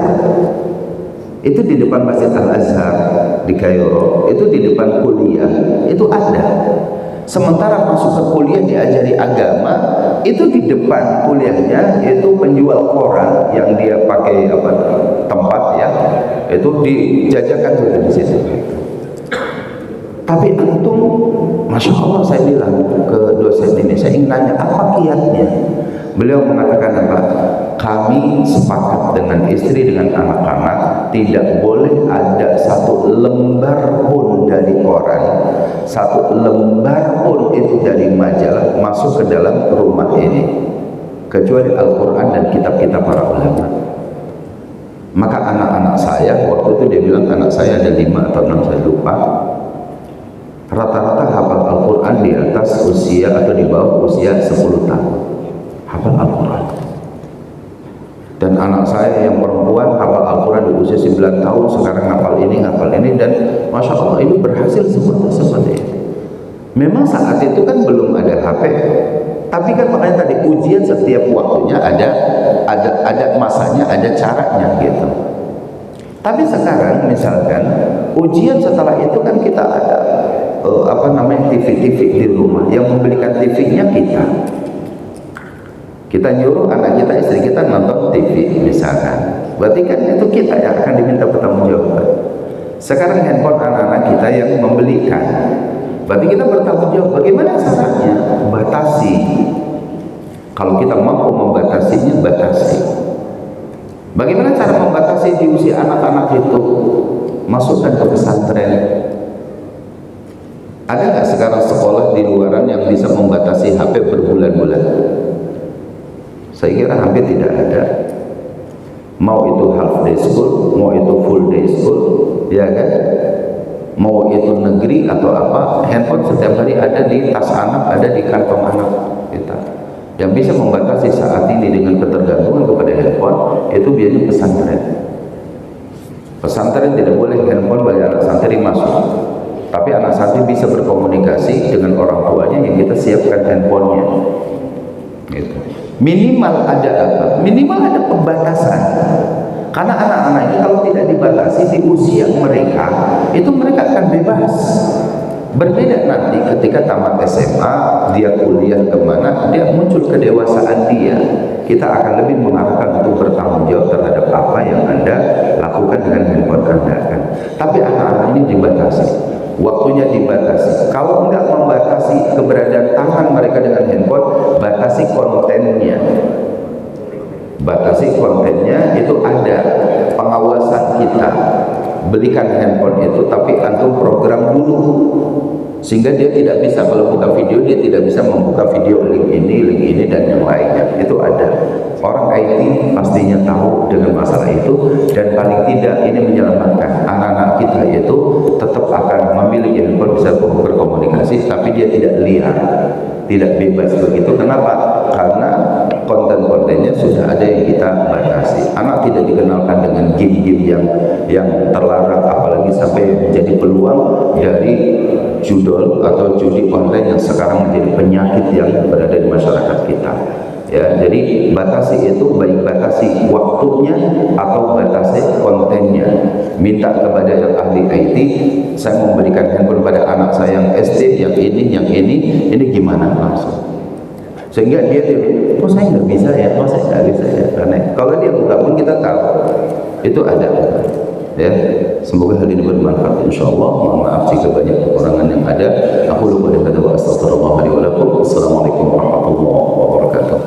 Itu di depan Masjid Al Azhar di Kairo, itu di depan kuliah itu ada. Sementara masuk ke kuliah diajari agama, itu di depan kuliahnya itu penjual koran yang dia pakai tempat ya, itu dijajakan di situ. Tapi antum, masya Allah, saya bilang ke dosen ini, saya ingin nanya apa kiatnya. Beliau mengatakan apa? Kami sepakat dengan istri, dengan anak-anak, tidak boleh ada satu lembar pun dari koran, satu lembar pun itu dari majalah masuk ke dalam rumah ini, kecuali Al-Quran dan kitab-kitab para ulama. Maka anak-anak saya, waktu itu dia bilang anak saya ada 5 atau 6, saya lupa, rata-rata hafal Al-Quran di atas usia atau di bawah usia 10 tahun hafal Al-Quran. Dan anak saya yang perempuan hafal Al-Quran di usia 9 tahun, sekarang hafal ini dan masya Allah ini berhasil seperti itu. Memang saat itu kan belum ada HP, tapi kan makanya tadi ujian setiap waktunya ada masanya, ada caranya gitu. Tapi sekarang misalkan ujian setelah itu kan kita ada TV di rumah, yang membelikan TV-nya kita nyuruh anak kita, istri kita nonton TV misalkan, berarti kan itu kita yang akan diminta pertanggungjawaban. Sekarang handphone anak-anak kita yang membelikan, berarti kita bertanggung jawab. Bagaimana caranya? Batasi. Kalau kita mampu membatasinya, batasi. Bagaimana cara membatasi di usia anak-anak itu? Masukkan ke pesantren. Ada nggak sekarang sekolah di luaran yang bisa membatasi HP berbulan-bulan? Saya kira hampir tidak ada. Mau itu half day school, mau itu full day school, ya kan? Mau itu negeri atau apa, handphone setiap hari ada di tas anak, ada di kantong anak kita. Yang bisa membatasi saat ini dengan ketergantungan kepada handphone itu biasanya pesantren. Pesantren tidak boleh handphone bagi anak santri masuk. Tapi anak santri bisa berkomunikasi dengan orang tuanya yang kita siapkan handphonenya. Gitu. Minimal ada apa? Minimal ada pembatasan. Karena anak-anak ini kalau tidak dibatasi di usia mereka, itu mereka akan bebas. Berbeda nanti ketika tamat SMA, dia kuliah kemana, dia muncul kedewasaan dia. Kita akan lebih mengarahkan untuk bertanggung jawab terhadap apa yang Anda lakukan dengan handphone Anda kan. Tapi anak-anak ini dibatasi. Waktunya dibatasi. Kalau enggak membatasi keberadaan tangan mereka dengan handphone, batasi kontennya. Batasi kontennya itu ada pengawasan kita. Belikan handphone itu, tapi antum program dulu sehingga dia tidak bisa, kalau buka video dia tidak bisa membuka video link ini dan yang lainnya. Itu ada. Orang IT pastinya tahu dengan masalah itu, dan paling tidak ini menyelamatkan anak-anak kita itu tetap akan memiliki handphone, bisa berkomunikasi, tapi dia tidak liar, tidak bebas begitu. Kenapa? Karena konten-kontennya sudah ada yang kita batasi. Anak tidak dikenalkan dengan game-game yang terlarang, apalagi sampai menjadi peluang dari judul atau judi online yang sekarang menjadi penyakit yang berada di masyarakat kita. Ya, jadi batasi itu baik batasi waktunya atau batasi kontennya. Minta kepada yang ahli IT, saya memberikan handphone pada anak saya yang SD, yang ini gimana langsung. Sehingga dia oh saya nggak bisa ya, oh saya nggak bisa ya. Karena kalau dia buka pun kita tahu itu ada. Ya, semoga hal ini bermanfaat insyaallah. Mohon maaf jika banyak kekurangan yang ada. Aku lupa dikata wa astagfirullah li wa lakum. Assalamualaikum warahmatullahi wabarakatuh.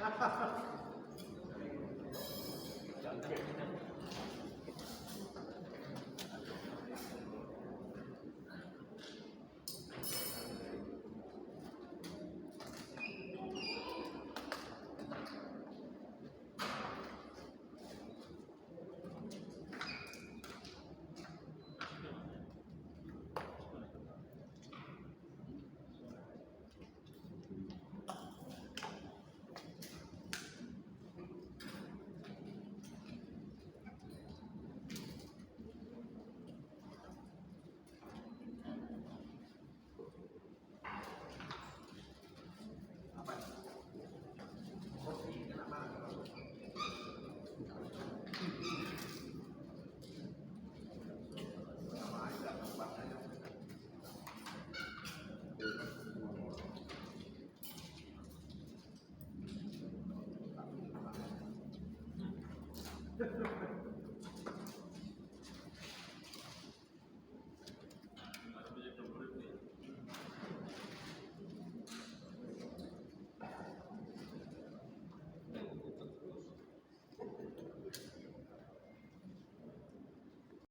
Ha ha ha.